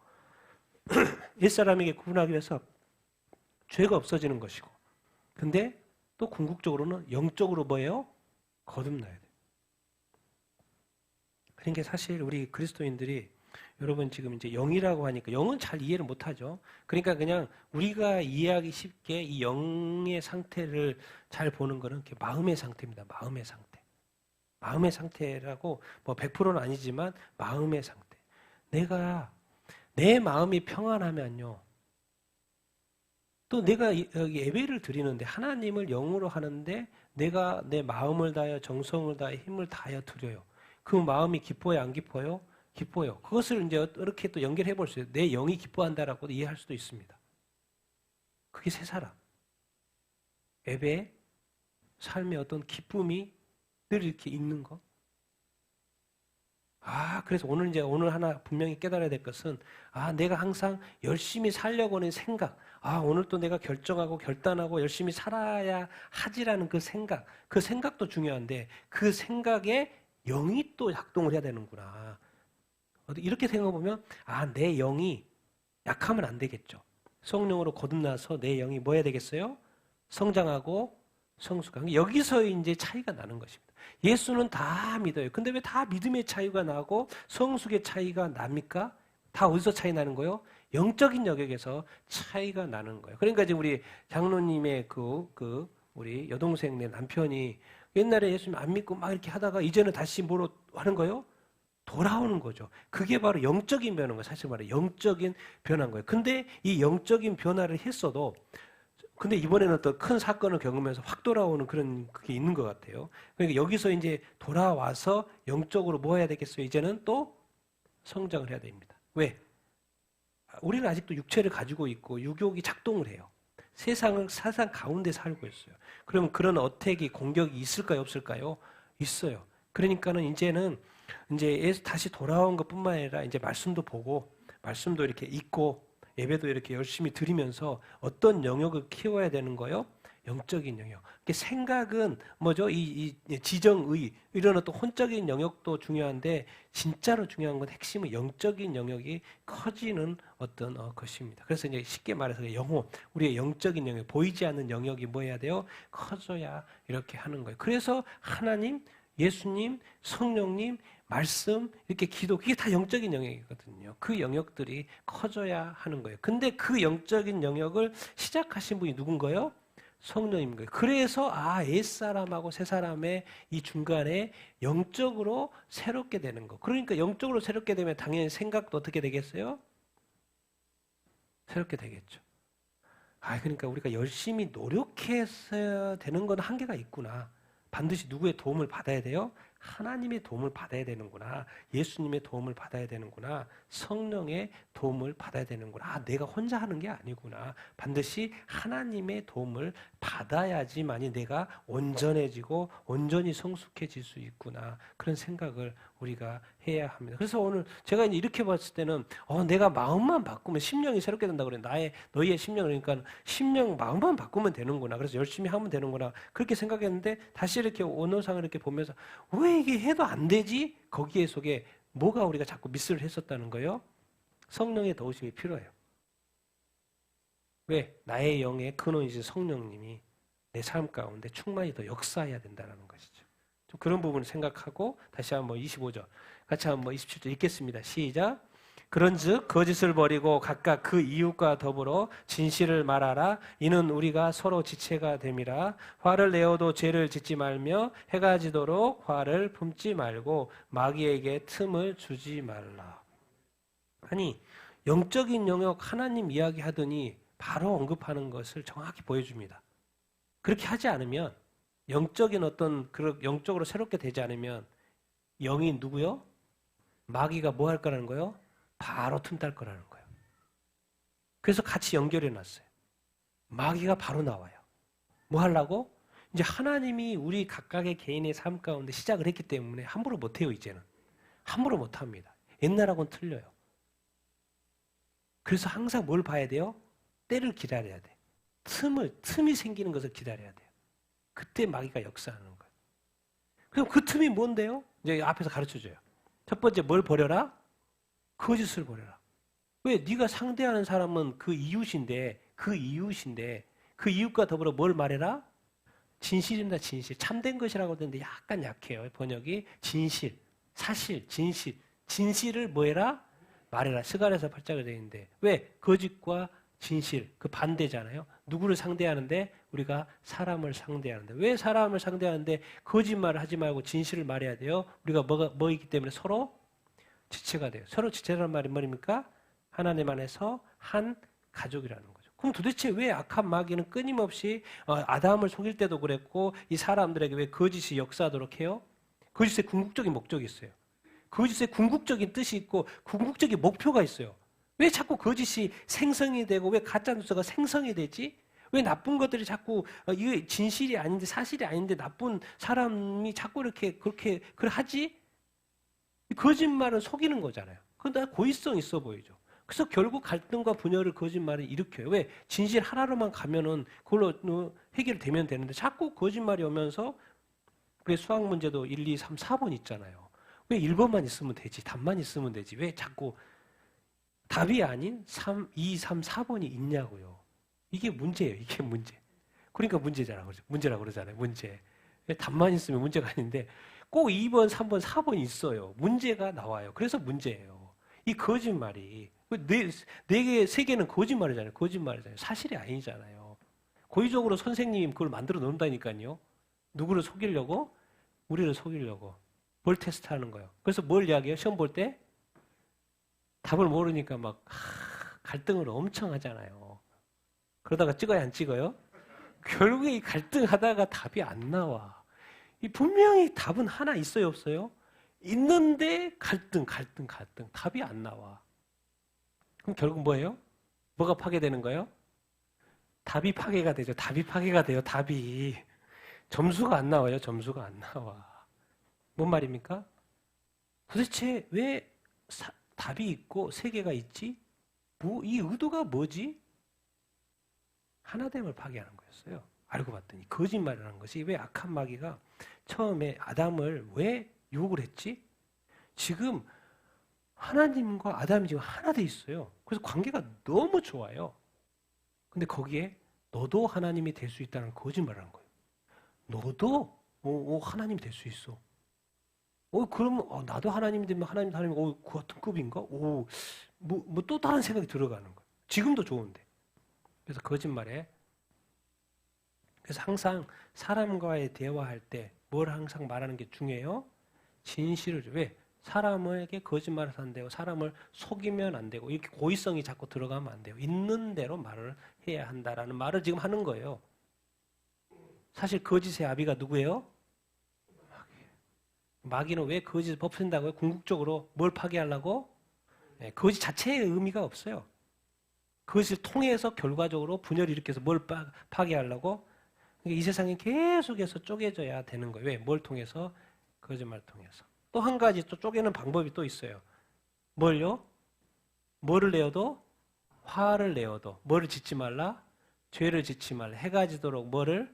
옛사람에게 구분하기 위해서 죄가 없어지는 것이고, 근데 또 궁극적으로는 영적으로 뭐예요? 거듭나야 돼요. 그러니까 사실 우리 그리스도인들이 여러분 지금 이제 영이라고 하니까 영은 잘 이해를 못하죠. 그러니까 그냥 우리가 이해하기 쉽게 이 영의 상태를 잘 보는 거는 마음의 상태입니다. 마음의 상태. 마음의 상태라고 뭐 100%는 아니지만 마음의 상태. 내 마음이 평안하면요. 또 내가 여기 예배를 드리는데 하나님을 영으로 하는데 내가 내 마음을 다하여 정성을 다하여 힘을 다하여 드려요. 그 마음이 기뻐요, 안 기뻐요? 기뻐요. 그것을 이제 이렇게 또 연결해 볼 수 있어요. 내 영이 기뻐한다라고 이해할 수도 있습니다. 그게 새 사람. 예배, 삶의 어떤 기쁨이 늘 이렇게 있는 거. 그래서 오늘 하나 분명히 깨달아야 될 것은, 내가 항상 열심히 살려고 하는 생각, 오늘 또 내가 결정하고 결단하고 열심히 살아야 하지라는 그 생각도 중요한데, 그 생각에 영이 또 작동을 해야 되는구나. 이렇게 생각해보면, 내 영이 약하면 안 되겠죠. 성령으로 거듭나서 내 영이 뭐 해야 되겠어요? 성장하고 성숙하고. 여기서 이제 차이가 나는 것입니다. 예수는 다 믿어요. 근데 왜 다 믿음의 차이가 나고 성숙의 차이가 납니까? 다 어디서 차이 나는 거예요? 영적인 영역에서 차이가 나는 거예요. 그러니까 지금 우리 장로님의 우리 여동생네 남편이 옛날에 예수님 안 믿고 막 이렇게 하다가 이제는 다시 뭐로 하는 거예요? 돌아오는 거죠. 그게 바로 영적인 변화인 거예요. 사실 말해 영적인 변화인 거예요. 근데 이 영적인 변화를 했어도 근데 이번에는 또 큰 사건을 겪으면서 확 돌아오는 그게 있는 것 같아요. 그러니까 여기서 이제 돌아와서 영적으로 뭐 해야 되겠어요? 이제는 또 성장을 해야 됩니다. 왜? 우리는 아직도 육체를 가지고 있고 유욕이 작동을 해요. 세상 가운데 살고 있어요. 그럼 그런 어택이 공격이 있을까요? 없을까요? 있어요. 그러니까는 이제는 이제 다시 돌아온 것뿐만 아니라 이제 말씀도 보고 말씀도 이렇게 읽고 예배도 이렇게 열심히 드리면서 어떤 영역을 키워야 되는 거예요? 영적인 영역. 생각은 뭐죠? 이 지정의 이런 어떤 혼적인 영역도 중요한데 진짜로 중요한 건 핵심은 영적인 영역이 커지는 어떤 것입니다. 그래서 이제 쉽게 말해서 영혼, 우리의 영적인 영역, 보이지 않는 영역이 뭐 해야 돼요? 커져야 이렇게 하는 거예요. 그래서 하나님, 예수님, 성령님, 말씀, 이렇게 기도, 그게 다 영적인 영역이거든요. 그 영역들이 커져야 하는 거예요. 근데 그 영적인 영역을 시작하신 분이 누군가요? 성령인 거예요. 그래서 옛사람하고 새사람의 이 중간에 영적으로 새롭게 되는 거. 그러니까 영적으로 새롭게 되면 당연히 생각도 어떻게 되겠어요? 새롭게 되겠죠. 그러니까 우리가 열심히 노력해서 되는 건 한계가 있구나. 반드시 누구의 도움을 받아야 돼요? 하나님의 도움을 받아야 되는구나. 예수님의 도움을 받아야 되는구나. 성령의 도움을 받아야 되는구나. 내가 혼자 하는 게 아니구나. 반드시 하나님의 도움을 받아야지만이 내가 온전해지고 온전히 성숙해질 수 있구나. 그런 생각을 우리가 해야 합니다. 그래서 오늘 제가 이제 이렇게 봤을 때는 내가 마음만 바꾸면 심령이 새롭게 된다 그래. 너희의 심령, 그러니까 심령 마음만 바꾸면 되는구나. 그래서 열심히 하면 되는구나. 그렇게 생각했는데 다시 이렇게 언어상을 이렇게 보면서 왜 이게 해도 안 되지? 거기에 속에 뭐가 우리가 자꾸 미스를 했었다는 거예요? 성령의 도우심이 필요해요. 왜? 나의 영의 근원이신 성령님이 내 삶 가운데 충만히 더 역사해야 된다는 것이죠. 좀 그런 부분을 생각하고 다시 한번 25절 같이 한번 27절 읽겠습니다. 시작. 그런즉 거짓을 버리고 각각 그 이웃과 더불어 진실을 말하라. 이는 우리가 서로 지체가 됨이라. 화를 내어도 죄를 짓지 말며 해가 지도록 화를 품지 말고 마귀에게 틈을 주지 말라. 아니 영적인 영역 하나님 이야기하더니 바로 언급하는 것을 정확히 보여줍니다. 그렇게 하지 않으면 영적인 영적으로 새롭게 되지 않으면 영이 누구요? 마귀가 뭐 할 거라는 거예요? 바로 틈탈 거라는 거예요. 그래서 같이 연결해 놨어요. 마귀가 바로 나와요. 뭐 하려고? 이제 하나님이 우리 각각의 개인의 삶 가운데 시작을 했기 때문에 함부로 못해요, 이제는. 함부로 못합니다. 옛날하고는 틀려요. 그래서 항상 뭘 봐야 돼요? 때를 기다려야 돼. 틈이 생기는 것을 기다려야 돼요. 그때 마귀가 역사하는 거예요. 그럼 그 틈이 뭔데요? 이제 앞에서 가르쳐줘요. 첫 번째 뭘 버려라? 거짓을 버려라. 왜? 네가 상대하는 사람은 그 이웃인데 그 이웃과 더불어 뭘 말해라? 진실입니다. 진실. 참된 것이라고 하는데 약간 약해요. 번역이 진실, 사실, 진실을 뭐해라? 말해라. 스가랴서 8장에 되어 있는데 왜? 거짓과 진실, 그 반대잖아요. 누구를 상대하는데? 우리가 사람을 상대하는데. 왜 사람을 상대하는데 거짓말을 하지 말고 진실을 말해야 돼요? 우리가 뭐이기 때문에 서로 지체가 돼요. 서로 지체라는 말이 뭐입니까? 하나님 안에서 한 가족이라는 거죠. 그럼 도대체 왜 악한 마귀는 끊임없이 아담을 속일 때도 그랬고 이 사람들에게 왜 거짓이 역사하도록 해요? 거짓의 궁극적인 목적이 있어요. 거짓의 궁극적인 뜻이 있고 궁극적인 목표가 있어요. 왜 자꾸 거짓이 생성이 되고 왜 가짜뉴스가 생성이 되지? 왜 나쁜 것들이 자꾸 이게 진실이 아닌데 사실이 아닌데 나쁜 사람이 자꾸 이렇게 그렇게 하지? 거짓말은 속이는 거잖아요. 근데 고의성 있어 보이죠. 그래서 결국 갈등과 분열을 거짓말이 일으켜요. 왜? 진실 하나로만 가면은 그걸로 해결되면 되는데 자꾸 거짓말이 오면서 왜 수학 문제도 1, 2, 3, 4번 있잖아요. 왜 1번만 있으면 되지? 답만 있으면 되지? 왜 자꾸 답이 아닌 3, 2, 3, 4번이 있냐고요. 이게 문제예요. 이게 문제. 그러니까 문제라고 그러잖아요. 문제. 답만 있으면 문제가 아닌데 꼭 2번, 3번, 4번 있어요. 문제가 나와요. 그래서 문제예요. 이 거짓말이. 네 개, 세 개는 거짓말이잖아요. 사실이 아니잖아요. 고의적으로 선생님이 그걸 만들어 놓는다니까요. 누구를 속이려고? 우리를 속이려고. 뭘 테스트하는 거예요. 그래서 뭘 이야기해요? 시험 볼 때? 답을 모르니까 막 갈등을 엄청 하잖아요. 그러다가 찍어야 안 찍어요? 결국에 이 갈등하다가 답이 안 나와. 이 분명히 답은 하나 있어요, 없어요? 있는데 갈등. 답이 안 나와. 그럼 결국 뭐예요? 뭐가 파괴되는 거예요? 답이 파괴가 되죠. 답이. 점수가 안 나와요. 점수가 안 나와. 뭔 말입니까? 도대체 왜 답이 있고 세 개가 있지? 이 의도가 뭐지? 하나됨을 파괴하는 거였어요. 알고 봤더니 거짓말이라는 것이 왜 악한 마귀가 처음에 아담을 왜 유혹을 했지? 지금 하나님과 아담이 지금 하나 돼 있어요. 그래서 관계가 너무 좋아요. 근데 거기에 너도 하나님이 될 수 있다는 거짓말을 한 거예요. 너도 하나님이 될 수 있어. 그러면 나도 하나님이 되면 하나님 그 같은 급인가? 뭐 또 다른 생각이 들어가는 거예요. 지금도 좋은데. 그래서 거짓말에 그래서 항상 사람과의 대화할 때 뭘 항상 말하는 게 중요해요? 진실을. 왜? 사람에게 거짓말을 안 되고 사람을 속이면 안 되고 이렇게 고의성이 자꾸 들어가면 안 돼요. 있는 대로 말을 해야 한다라는 말을 지금 하는 거예요. 사실 거짓의 아비가 누구예요? 마귀는 왜 거짓을 퍼붓는다고요? 궁극적으로 뭘 파괴하려고? 네, 거짓 자체의 의미가 없어요. 그것을 통해서 결과적으로 분열을 일으켜서 뭘 파괴하려고? 그러니까 이 세상이 계속해서 쪼개져야 되는 거예요. 왜? 뭘 통해서? 거짓말을 통해서. 또 한 가지 또 쪼개는 방법이 또 있어요. 뭘요? 뭐를 내어도? 화를 내어도. 뭐를 짓지 말라? 죄를 짓지 말라. 해가 지도록 뭐를?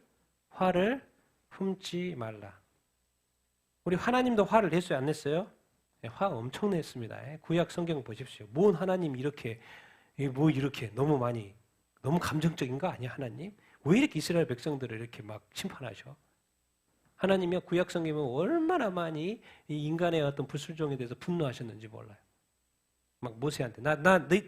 화를 품지 말라. 우리 하나님도 화를 냈어요? 안 냈어요? 네, 화 엄청 냈습니다. 구약 성경 보십시오. 뭔 하나님이 이렇게 너무 너무 감정적인 거 아니야, 하나님? 왜 이렇게 이스라엘 백성들을 이렇게 막 심판하셔? 하나님이 구약 성경에 얼마나 많이 이 인간의 어떤 불순종에 대해서 분노하셨는지 몰라요. 막 모세한테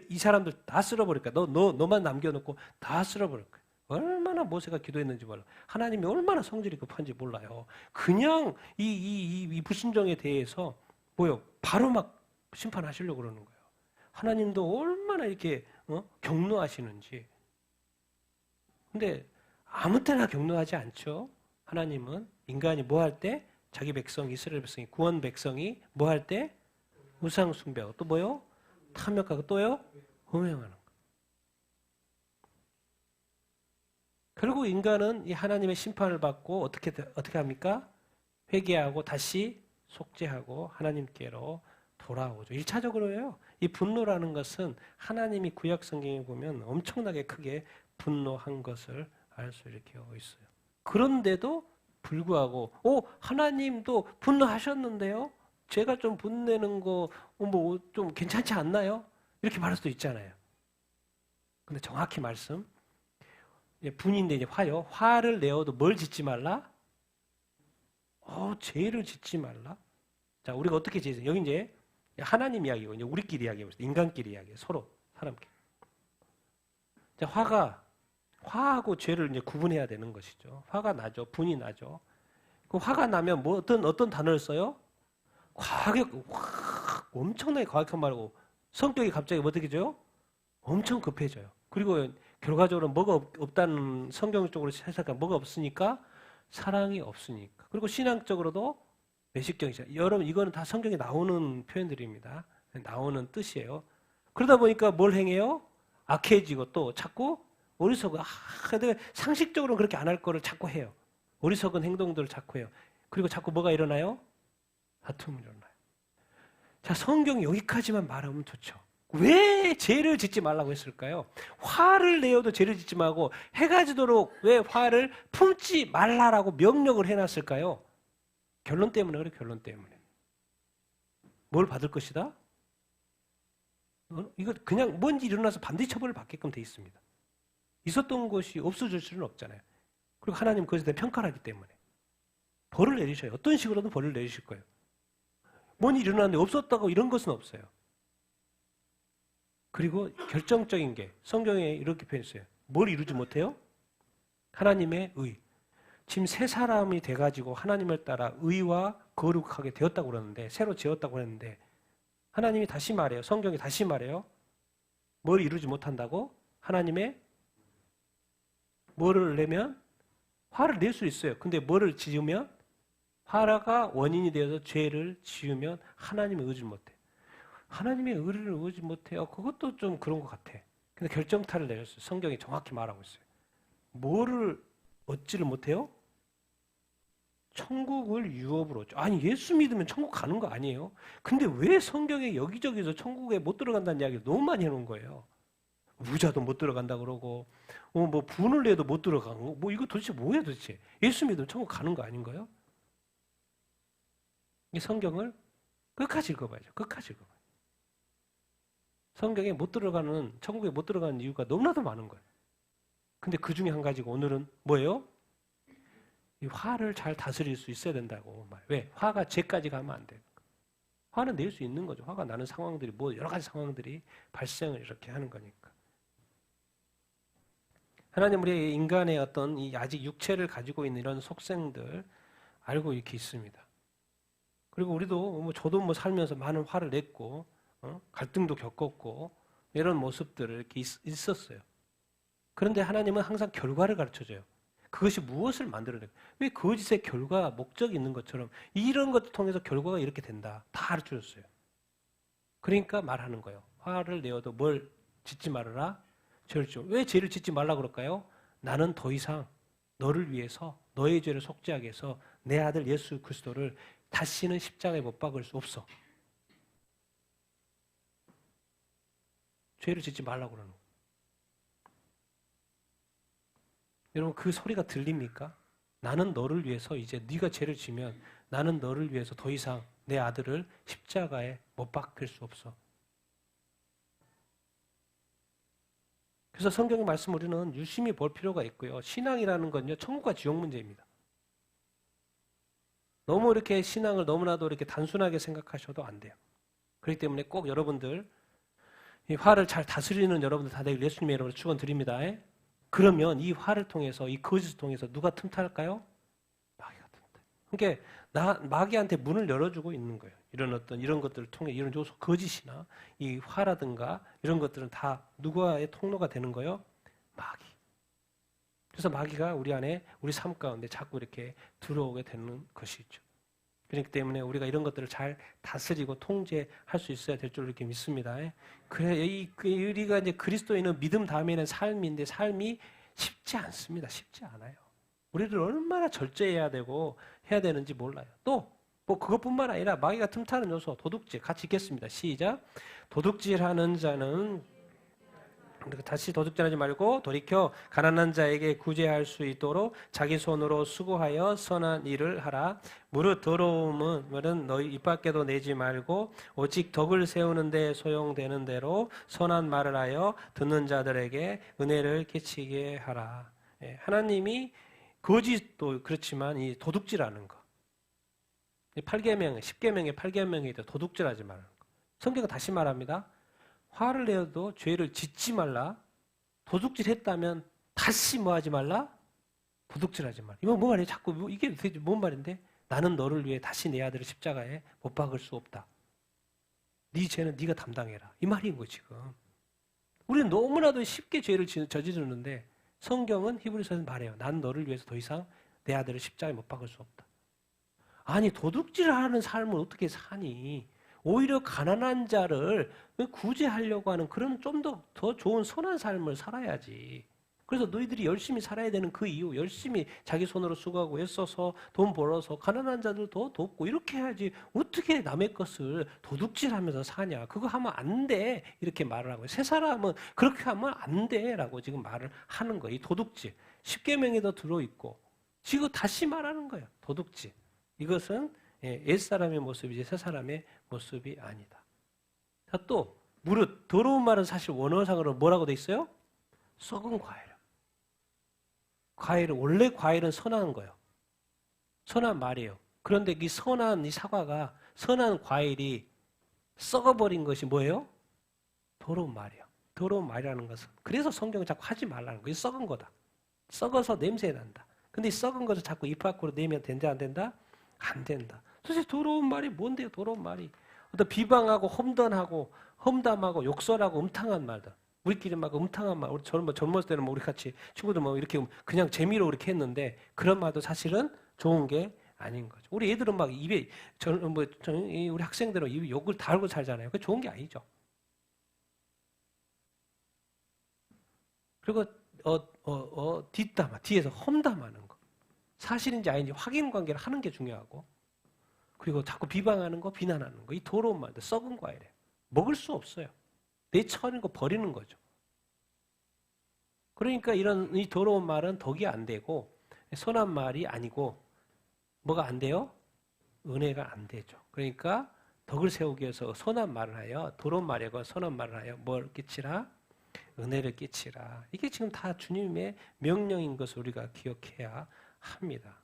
이 사람들 다 쓸어버릴까? 너만 남겨놓고 다 쓸어버릴 거야. 얼마나 모세가 기도했는지 몰라. 하나님이 얼마나 성질이 급한지 몰라요. 그냥 이 불순종에 대해서 바로 막 심판하시려고 그러는 거예요. 하나님도 얼마나 이렇게 격노하시는지. 근데 아무 때나 격노하지 않죠. 하나님은 인간이 뭐 할 때? 자기 백성, 이스라엘 백성이, 구원 백성이 뭐 할 때? 우상 숭배하고 또 뭐요? 탐욕하고 또요? 음행하는 거. 결국 인간은 이 하나님의 심판을 받고 어떻게 합니까? 회개하고 다시 속죄하고 하나님께로 돌아오죠. 1차적으로요. 이 분노라는 것은 하나님이 구약 성경에 보면 엄청나게 크게 분노한 것을 알 수 이렇게 있어요. 그런데도 불구하고 하나님도 분노하셨는데요. 제가 좀 분내는 거 뭐 좀 괜찮지 않나요? 이렇게 말할 수도 있잖아요. 근데 정확히 말씀 분인데 이제 화요. 화를 내어도 뭘 짓지 말라? 죄를 짓지 말라. 자, 우리가 어떻게 지으세요? 여기 이제 하나님 이야기고 이제 우리끼리 이야기하고 있어요. 인간끼리 이야기해요. 서로 사람끼리. 자, 화하고 죄를 이제 구분해야 되는 것이죠. 화가 나죠. 분이 나죠. 그 화가 나면 뭐 어떤 단어를 써요? 엄청나게 과격한 말고 성격이 갑자기 어떻게 돼요? 엄청 급해져요. 그리고 결과적으로 뭐가 없다는 성경적으로 해석하면 뭐가 없으니까 사랑이 없으니까. 그리고 신앙적으로도 외식적이죠. 여러분 이거는 다 성경에 나오는 표현들입니다. 나오는 뜻이에요. 그러다 보니까 뭘 행해요? 악해지고 또 자꾸 어리석어. 근데 상식적으로는 그렇게 안 할 거를 자꾸 해요. 어리석은 행동들을 자꾸 해요. 그리고 자꾸 뭐가 일어나요? 다툼이 일어나요. 자, 성경이 여기까지만 말하면 좋죠. 왜 죄를 짓지 말라고 했을까요? 화를 내어도 죄를 짓지 말고 해가 지도록 왜 화를 품지 말라라고 명령을 해놨을까요? 결론 때문에 그래, 결론 때문에. 뭘 받을 것이다? 이거 그냥 뭔지 일어나서 반드시 처벌을 받게끔 돼 있습니다. 있었던 것이 없어질 수는 없잖아요. 그리고 하나님 그것에 대해 평가를 하기 때문에. 벌을 내리셔요. 어떤 식으로든 벌을 내리실 거예요. 뭔 일이 일어났는데 없었다고 이런 것은 없어요. 그리고 결정적인 게 성경에 이렇게 표현했어요. 뭘 이루지 못해요? 하나님의 의. 지금 새 사람이 돼가지고 하나님을 따라 의와 거룩하게 되었다고 그러는데 새로 지었다고 그랬는데 하나님이 다시 말해요. 성경이 다시 말해요. 뭘 이루지 못한다고? 하나님의 뭐를 내면? 화를 낼 수 있어요. 근데 뭐를 지으면? 화가 원인이 되어서 죄를 지으면 하나님의 의지를 못해. 하나님의 의를 의지 못해요. 그것도 좀 그런 것 같아. 근데 결정타를 내렸어요. 성경이 정확히 말하고 있어요. 뭐를 얻지를 못해요? 천국을 유업으로. 아니 예수 믿으면 천국 가는 거 아니에요? 근데 왜 성경에 여기저기서 천국에 못 들어간다는 이야기를 너무 많이 해놓은 거예요. 무자도 못 들어간다 그러고 뭐 분을 내도 못 들어가고 뭐 이거 도대체 뭐예요 도대체? 예수 믿으면 천국 가는 거 아닌가요? 이 성경을 끝까지 읽어봐야죠. 끝까지 읽어봐요. 성경에 못 들어가는, 천국에 못 들어가는 이유가 너무나도 많은 거예요. 근데 그 중에 한 가지가 오늘은 뭐예요? 이 화를 잘 다스릴 수 있어야 된다고. 왜? 화가 죄까지 가면 안 돼요. 화는 낼 수 있는 거죠. 화가 나는 상황들이 뭐 여러 가지 상황들이 발생을 이렇게 하는 거니까. 하나님 우리 인간의 어떤 이 아직 육체를 가지고 있는 이런 속성들 알고 이렇게 있습니다. 그리고 우리도 저도 살면서 많은 화를 냈고 갈등도 겪었고 이런 모습들을 이렇게 있었어요. 그런데 하나님은 항상 결과를 가르쳐줘요. 그것이 무엇을 만들어내고 왜 거짓의 결과, 목적이 있는 것처럼 이런 것을 통해서 결과가 이렇게 된다. 다 가르쳐줬어요. 그러니까 말하는 거예요. 화를 내어도 뭘 짓지 말아라? 죄를 짓지. 왜 죄를 짓지 말라 그럴까요? 나는 더 이상 너를 위해서 너의 죄를 속죄하기 위해서 내 아들 예수 그리스도를 다시는 십자가에 못 박을 수 없어. 죄를 짓지 말라고 그러는 거예요. 여러분 그 소리가 들립니까? 나는 너를 위해서 이제 네가 죄를 지면 나는 너를 위해서 더 이상 내 아들을 십자가에 못 박을 수 없어. 그래서 성경의 말씀 우리는 유심히 볼 필요가 있고요. 신앙이라는 건요. 천국과 지옥 문제입니다. 너무 이렇게 신앙을 너무나도 이렇게 단순하게 생각하셔도 안 돼요. 그렇기 때문에 꼭 여러분들 이 화를 잘 다스리는 여러분들 다 되길 예수님의 이름으로 축원드립니다. 그러면 이 화를 통해서 이 거짓을 통해서 누가 틈탈까요? 마귀가 틈탈. 그러니까 마귀한테 문을 열어주고 있는 거예요. 이런 것들을 통해 이런 요소 거짓이나 이 화라든가 이런 것들은 다 누구와의 통로가 되는 거예요? 마귀. 그래서 마귀가 우리 안에 우리 삶 가운데 자꾸 이렇게 들어오게 되는 것이죠. 그렇기 때문에 우리가 이런 것들을 잘 다스리고 통제할 수 있어야 될 줄 이렇게 믿습니다. 그래 우리가 이제 그리스도인은 믿음 다음에는 삶인데 삶이 쉽지 않습니다. 쉽지 않아요. 우리들 얼마나 절제해야 되고 해야 되는지 몰라요. 또 뭐 그것뿐만 아니라 마귀가 틈타는 요소, 도둑질 같이 읽겠습니다. 시작. 도둑질하는 자는 다시 도둑질하지 말고 돌이켜 가난한 자에게 구제할 수 있도록 자기 손으로 수고하여 선한 일을 하라. 무릇 더러움은 너희 입 밖에도 내지 말고 오직 덕을 세우는 데 소용되는 대로 선한 말을 하여 듣는 자들에게 은혜를 끼치게 하라. 예, 하나님이 거짓도 그렇지만 이 도둑질하는 거. 8계명, 10계명의 8계명이 도둑질하지 말라는 거. 성경은 다시 말합니다. 화를 내어도 죄를 짓지 말라. 도둑질했다면 다시 뭐 하지 말라? 도둑질하지 말라. 이건 뭐 말이에요? 자꾸 이게 도대체 뭔 말인데? 나는 너를 위해 다시 내 아들을 십자가에 못 박을 수 없다. 네 죄는 네가 담당해라. 이 말인 거 지금. 우리는 너무나도 쉽게 죄를 저지르는데 성경은 히브리서에서 말해요. 난 너를 위해서 더 이상 내 아들을 십자가에 못 박을 수 없다. 아니 도둑질하는 삶을 어떻게 사니? 오히려 가난한 자를 구제하려고 하는 그런 좀 더 좋은 선한 삶을 살아야지. 그래서 너희들이 열심히 살아야 되는 그 이유, 열심히 자기 손으로 수고하고 애써서 돈 벌어서 가난한 자들 더 돕고 이렇게 해야지. 어떻게 남의 것을 도둑질하면서 사냐? 그거 하면 안 돼. 이렇게 말을 하고 세 사람은 그렇게 하면 안 돼라고 지금 말을 하는 거예요. 이 도둑질. 10계명에도 들어있고 지금 다시 말하는 거예요. 도둑질. 이것은 옛사람의 모습이지 새 사람의 모습이 아니다. 자, 또 무릇 더러운 말은 사실 원어상으로 뭐라고 돼 있어요? 썩은 과일. 과일은 원래 과일은 선한 거예요. 선한 말이에요. 그런데 이 선한 이 사과가 선한 과일이 썩어버린 것이 뭐예요? 더러운 말이에요. 더러운 말이라는 것은 그래서 성경은 자꾸 하지 말라는 거예요. 썩은 거다. 썩어서 냄새 난다. 근데 이 썩은 것을 자꾸 입 밖으로 내면 된다 안 된다? 안 된다. 도대체 더러운 말이 뭔데요? 더러운 말이 어떤 비방하고 험담하고 욕설하고 음탕한 말들. 우리끼리 막 음탕한 말. 우리 젊었을 때는 뭐 우리 같이 친구들 뭐 이렇게 그냥 재미로 이렇게 했는데 그런 말도 사실은 좋은 게 아닌 거죠. 우리 애들은 막 입에 우리 학생들은 입에 욕을 달고 살잖아요. 그게 좋은 게 아니죠. 그리고 뒤에서 험담하는 거. 사실인지 아닌지 확인 관계를 하는 게 중요하고 그리고 자꾸 비방하는 거, 비난하는 거. 이 더러운 말들, 썩은 과일이에요. 먹을 수 없어요. 내 처하는 거 버리는 거죠. 그러니까 이런 이 더러운 말은 덕이 안 되고 선한 말이 아니고 뭐가 안 돼요? 은혜가 안 되죠. 그러니까 덕을 세우기 위해서 선한 말을 하여 더러운 말이고 선한 말을 하여 뭘 끼치라? 은혜를 끼치라. 이게 지금 다 주님의 명령인 것을 우리가 기억해야 합니다.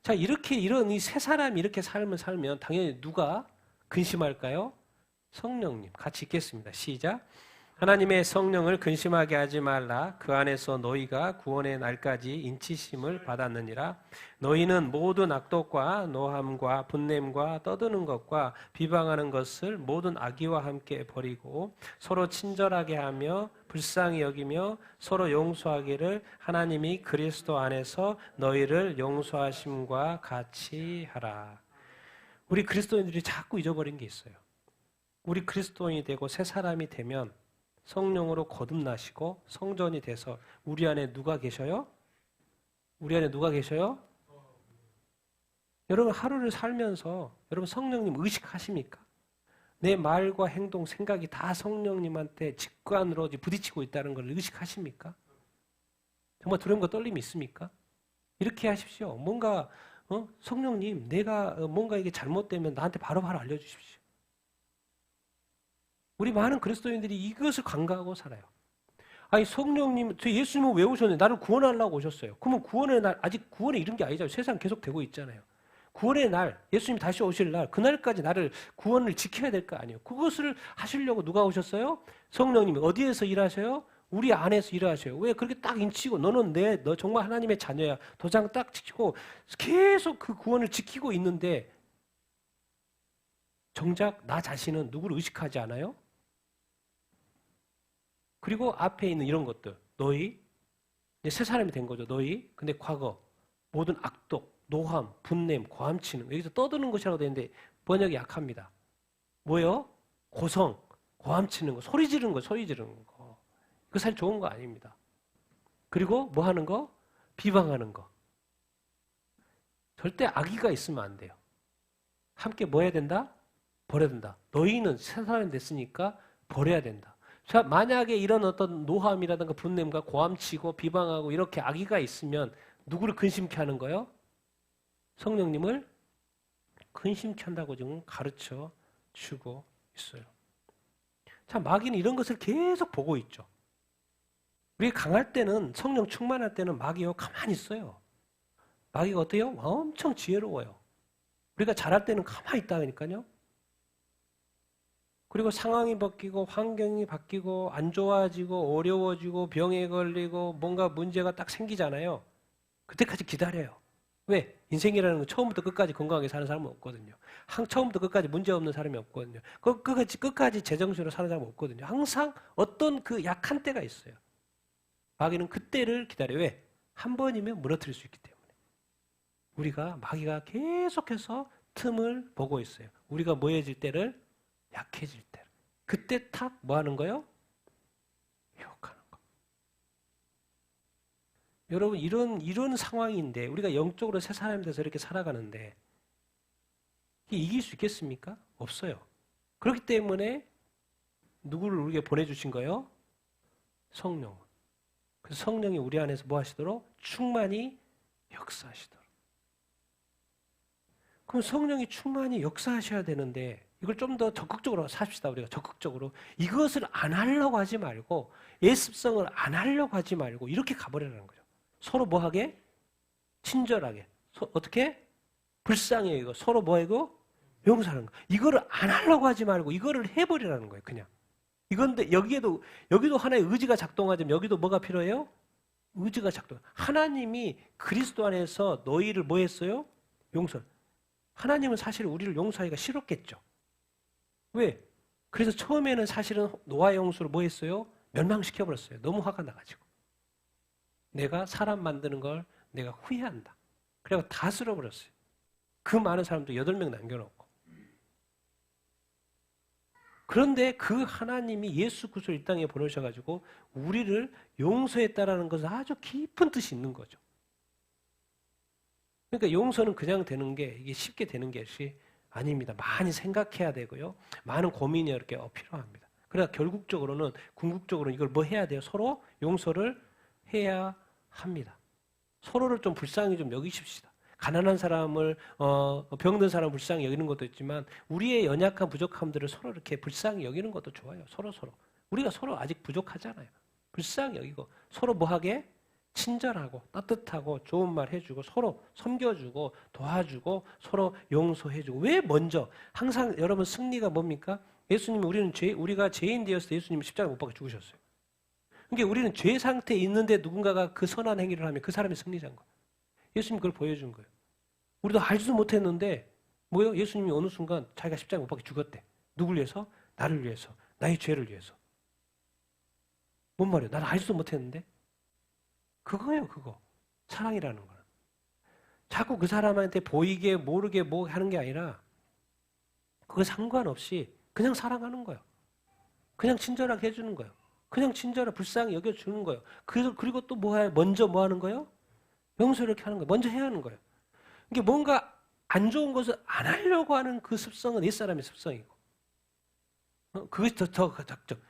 자, 이런 이 세 사람이 이렇게 삶을 살면 당연히 누가 근심할까요? 성령님. 같이 읽겠습니다. 시작. 하나님의 성령을 근심하게 하지 말라. 그 안에서 너희가 구원의 날까지 인치심을 받았느니라. 너희는 모든 악독과 노함과 분냄과 떠드는 것과 비방하는 것을 모든 악의와 함께 버리고 서로 친절하게 하며 불쌍히 여기며 서로 용서하기를 하나님이 그리스도 안에서 너희를 용서하심과 같이 하라. 우리 그리스도인들이 자꾸 잊어버린 게 있어요. 우리 그리스도인이 되고 새 사람이 되면 성령으로 거듭나시고 성전이 돼서 우리 안에 누가 계셔요? 우리 안에 누가 계셔요? 여러분 하루를 살면서 여러분 성령님 의식하십니까? 내 말과 행동, 생각이 다 성령님한테 직관으로 부딪히고 있다는 걸 의식하십니까? 정말 두려움과 떨림이 있습니까? 이렇게 하십시오. 뭔가 성령님 내가 뭔가 이게 잘못되면 나한테 바로바로 알려주십시오. 우리 많은 그리스도인들이 이것을 간과하고 살아요. 아니 성령님, 저 예수님은 왜 오셨는데 나를 구원하려고 오셨어요. 그러면 구원의 날, 아직 구원에 이른 게 아니잖아요. 세상 계속 되고 있잖아요. 구원의 날, 예수님이 다시 오실 날, 그날까지 나를 구원을 지켜야 될 거 아니에요. 그것을 하시려고 누가 오셨어요? 성령님이. 어디에서 일하셔요? 우리 안에서 일하셔요. 왜 그렇게 딱 인치고 너 정말 하나님의 자녀야. 도장 딱 찍히고 계속 그 구원을 지키고 있는데 정작 나 자신은 누구를 의식하지 않아요? 그리고 앞에 있는 이런 것들. 너희 이제 새 사람이 된 거죠. 너희. 근데 과거 모든 악독, 노함, 분냄, 고함치는 여기서 떠드는 것이라고 되는데 번역이 약합니다. 뭐예요? 고성, 고함치는 거, 소리 지르는 거. 이거 사실 좋은 거 아닙니다. 그리고 뭐 하는 거? 비방하는 거. 절대 악의가 있으면 안 돼요. 함께 뭐 해야 된다? 버려야 된다. 너희는 새 사람이 됐으니까 버려야 된다. 자, 만약에 이런 어떤 노함이라든가 분냄과 고함치고 비방하고 이렇게 악의가 있으면 누구를 근심케 하는 거예요? 성령님을 근심케 한다고 지금 가르쳐 주고 있어요. 자, 마귀는 이런 것을 계속 보고 있죠. 우리가 강할 때는, 성령 충만할 때는 마귀가 가만히 있어요. 마귀가 어때요? 엄청 지혜로워요. 우리가 잘할 때는 가만히 있다니까요. 그리고 상황이 바뀌고 환경이 바뀌고 안 좋아지고 어려워지고 병에 걸리고 뭔가 문제가 딱 생기잖아요. 그때까지 기다려요. 왜? 인생이라는 건 처음부터 끝까지 건강하게 사는 사람은 없거든요. 처음부터 끝까지 문제 없는 사람이 없거든요. 끝까지 제정신으로 사는 사람은 없거든요. 항상 어떤 그 약한 때가 있어요. 마귀는 그때를 기다려요. 왜? 한 번이면 무너뜨릴 수 있기 때문에. 우리가 마귀가 계속해서 틈을 보고 있어요. 우리가 뭐해질 때를? 약해질 때를. 그때 탁 뭐 하는 거요? 유혹하는 거. 여러분 이런 상황인데 우리가 영적으로 새 사람이 돼서 이렇게 살아가는데 이길 수 있겠습니까? 없어요. 그렇기 때문에 누구를 우리에게 보내주신 거예요? 성령. 그래서 성령이 우리 안에서 뭐 하시도록? 충만히 역사하시도록. 그럼 성령이 충만히 역사하셔야 되는데 이걸 좀 더 적극적으로 삽시다. 우리가 적극적으로. 이것을 안 하려고 하지 말고 예습성을 안 하려고 하지 말고 이렇게 가버리라는 거죠. 서로 뭐하게? 친절하게. 어떻게? 불쌍히 여기고 서로 뭐하고? 용서하는 거. 이거를 안 하려고 하지 말고 이거를 해버리라는 거예요. 그냥. 이건데 여기도 하나의 의지가 작동하지만 여기도 뭐가 필요해요? 의지가 작동. 하나님이 그리스도 안에서 너희를 뭐 했어요? 용서. 하나님은 사실 우리를 용서하기가 싫었겠죠. 왜? 그래서 처음에는 사실은 노아의 홍수를 뭐 했어요? 멸망시켜버렸어요. 너무 화가 나가지고. 내가 사람 만드는 걸 내가 후회한다. 그래서 다 쓸어버렸어요. 그 많은 사람도 8명 남겨놓고. 그런데 그 하나님이 예수 그리스도를 이 땅에 보내셔가지고 우리를 용서했다라는 것은 아주 깊은 뜻이 있는 거죠. 그러니까 용서는 그냥 되는 게 이게 쉽게 되는 것이 아닙니다. 많이 생각해야 되고요. 많은 고민이 이렇게 필요합니다. 그러나 결국적으로는 궁극적으로는 이걸 뭐 해야 돼요? 서로 용서를 해야 합니다. 서로를 좀 불쌍히 좀 여기십시다. 가난한 사람을 병든 사람을 불쌍히 여기는 것도 있지만 우리의 연약한 부족함들을 서로 이렇게 불쌍히 여기는 것도 좋아요. 서로. 우리가 서로 아직 부족하잖아요. 불쌍히 여기고 서로 뭐하게? 친절하고 따뜻하고 좋은 말 해주고 서로 섬겨주고 도와주고 서로 용서해주고. 왜 먼저? 항상 여러분 승리가 뭡니까? 예수님이 우리가 죄인 되었을 때 예수님이 십자가에 못 박혀 죽으셨어요. 그러니까 우리는 죄 상태에 있는데 누군가가 그 선한 행위를 하면 그 사람이 승리자인 거예요. 예수님이 그걸 보여준 거예요. 우리도 알지도 못했는데 뭐요? 예수님이 어느 순간 자기가 십자가에 못 박혀 죽었대. 누굴 위해서? 나를 위해서. 나의 죄를 위해서. 뭔 말이에요? 나는 알지도 못했는데. 그거예요, 그거. 사랑이라는 거는. 자꾸 그 사람한테 보이게 모르게 뭐 하는 게 아니라 그거 상관없이 그냥 사랑하는 거예요. 그냥 친절하게 해주는 거예요. 그냥 친절하게 불쌍히 여겨주는 거예요. 그리고 또 먼저 뭐 하는 거예요? 용서 이렇게 하는 거예요. 먼저 해야 하는 거예요. 이게 뭔가 안 좋은 것을 안 하려고 하는 그 습성은 옛사람의 습성이고. 그것이 더 작정.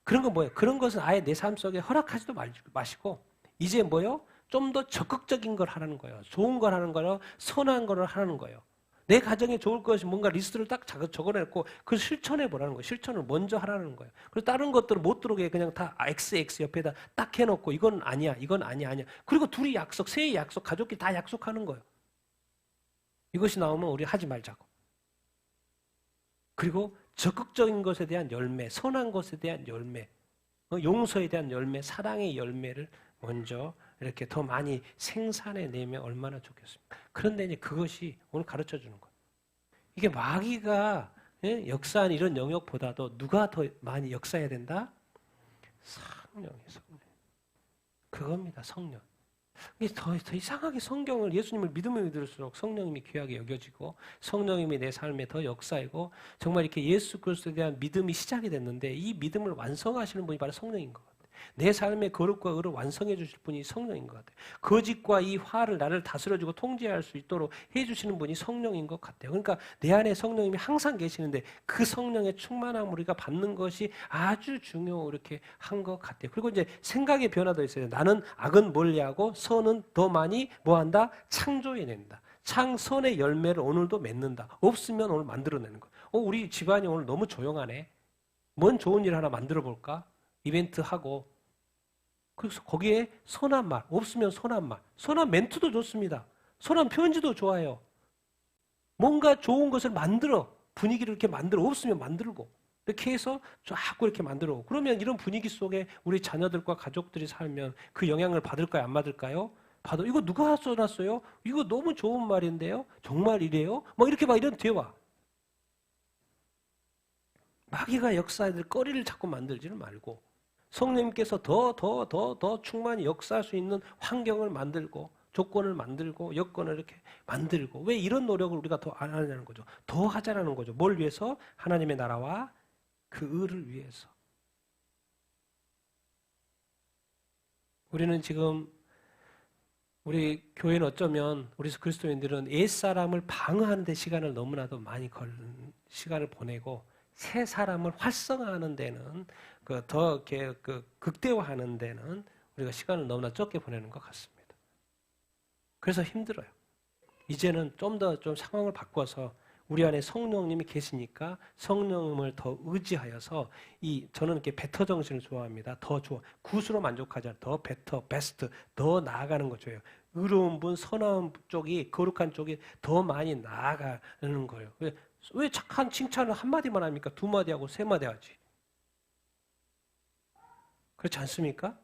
그런 건 뭐예요? 그런 것은 아예 내 삶 속에 허락하지도 마시고 이제 뭐요? 좀 더 적극적인 걸 하라는 거예요. 좋은 걸 하는 거예요. 선한 걸 하라는 거예요. 내 가정에 좋을 것이 뭔가 리스트를 딱 적어내고 그걸 실천해 보라는 거예요. 실천을 먼저 하라는 거예요. 그리고 다른 것들을 못 들어오게 그냥 다 XX 옆에다 딱 해놓고 이건 아니야, 이건 아니야. 그리고 둘이 약속, 세 약속, 가족끼리 다 약속하는 거예요. 이것이 나오면 우리 하지 말자고. 그리고 적극적인 것에 대한 열매, 선한 것에 대한 열매, 용서에 대한 열매, 사랑의 열매를 먼저 이렇게 더 많이 생산해내면 얼마나 좋겠습니까? 그런데 이제 그것이 오늘 가르쳐 주는 거예요. 이게 마귀가 역사한 이런 영역보다도 누가 더 많이 역사해야 된다? 성령. 그겁니다, 성령. 이게 더 이상하게 성경을 예수님을 믿을수록 성령님이 귀하게 여겨지고 성령님이 내 삶에 더 역사이고 정말 이렇게 예수 그리스도에 대한 믿음이 시작이 됐는데 이 믿음을 완성하시는 분이 바로 성령인 것 같아요. 내 삶의 거룩과 의를 완성해 주실 분이 성령인 것 같아요. 거짓과 이 화를 나를 다스려주고 통제할 수 있도록 해주시는 분이 성령인 것 같아요. 그러니까 내 안에 성령님이 항상 계시는데 그 성령의 충만함을 우리가 받는 것이 아주 중요 이렇게 한 것 같아요. 그리고 이제 생각의 변화도 있어요. 나는 악은 멀리하고 선은 더 많이 뭐한다? 창조해낸다. 선의 열매를 오늘도 맺는다. 없으면 오늘 만들어내는 거예요. 우리 집안이 오늘 너무 조용하네. 뭔 좋은 일 하나 만들어 볼까? 이벤트 하고. 그래서 거기에 선한 말, 없으면 선한 말. 선한 멘트도 좋습니다. 선한 편지도 좋아요. 뭔가 좋은 것을 만들어. 분위기를 이렇게 만들어. 없으면 만들고. 이렇게 해서 자꾸 이렇게 만들어. 그러면 이런 분위기 속에 우리 자녀들과 가족들이 살면 그 영향을 받을까요? 안 받을까요? 받아. 이거 누가 써놨어요? 이거 너무 좋은 말인데요? 정말 이래요? 뭐 이렇게 막 이런 대화. 마귀가 역사할 거리를 자꾸 만들지를 말고 성령님께서 더 충만히 역사할 수 있는 환경을 만들고 조건을 만들고 여건을 이렇게 만들고 왜 이런 노력을 우리가 더 안 하냐는 거죠. 더 하자라는 거죠. 뭘 위해서? 하나님의 나라와 그 의를 위해서. 우리는 지금 우리 교회는 어쩌면 우리 그리스도인들은 옛사람을 방어하는 데 시간을 너무나도 많이 시간을 보내고 새 사람을 활성화하는 데는 더 이렇게 극대화하는 데는 우리가 시간을 너무나 적게 보내는 것 같습니다. 그래서 힘들어요. 이제는 좀 더 상황을 바꿔서 우리 안에 성령님이 계시니까 성령님을 더 의지하여서 저는 이렇게 베터 정신을 좋아합니다. 더 좋아. 굿으로 만족하지 않아요. 더 베터, 베스트, 더 나아가는 거 좋아해요. 의로운 분, 선한 쪽이, 거룩한 쪽이 더 많이 나아가는 거예요. 왜 착한 칭찬을 한마디만 합니까? 2마디 하고 3마디 하지. 그렇지 않습니까?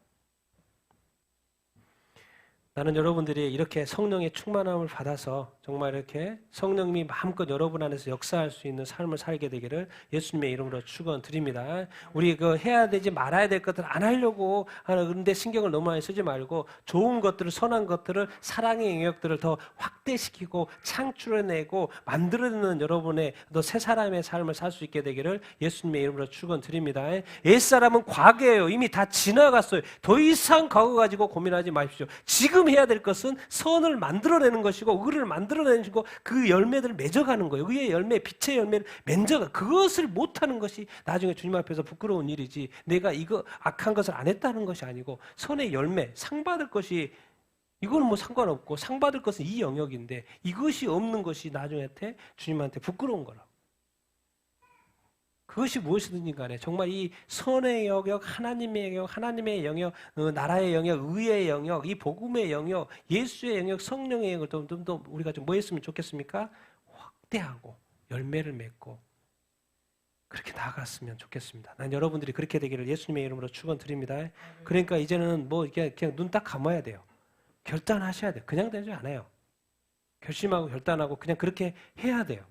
나는 여러분들이 이렇게 성령의 충만함을 받아서 정말 이렇게 성령님이 마음껏 여러분 안에서 역사할 수 있는 삶을 살게 되기를 예수님의 이름으로 축원드립니다. 우리 해야 되지 말아야 될 것들 안 하려고 하는 그런데 신경을 너무 많이 쓰지 말고 좋은 것들을 선한 것들을 사랑의 영역들을 더 확대시키고 창출해내고 만들어내는 여러분의 더 새 사람의 삶을 살 수 있게 되기를 예수님의 이름으로 축원드립니다. 옛사람은 과거예요. 이미 다 지나갔어요. 더 이상 과거 가지고 고민하지 마십시오. 지금 해야 될 것은 선을 만들어내는 것이고 의를 만들어내는 것이고 그 열매들을 맺어가는 거예요. 의의 열매, 빛의 열매를 맺어가. 그것을 못하는 것이 나중에 주님 앞에서 부끄러운 일이지 내가 이거 악한 것을 안 했다는 것이 아니고 선의 열매, 상 받을 것이 이거는 뭐 상관없고 상 받을 것은 이 영역인데 이것이 없는 것이 나중에 주님한테 부끄러운 거라고. 그것이 무엇이든지 간에 정말 이 선의 영역, 하나님의 영역, 하나님의 영역, 나라의 영역, 의의 영역, 이 복음의 영역, 예수의 영역, 성령의 영역을 좀 더 우리가 좀 뭐 했으면 좋겠습니까? 확대하고 열매를 맺고 그렇게 나아갔으면 좋겠습니다. 난 여러분들이 그렇게 되기를 예수님의 이름으로 축원드립니다. 그러니까 이제는 뭐 이렇게 그냥 눈 딱 감아야 돼요. 결단하셔야 돼요. 그냥 되지 않아요. 결심하고 결단하고 그냥 그렇게 해야 돼요.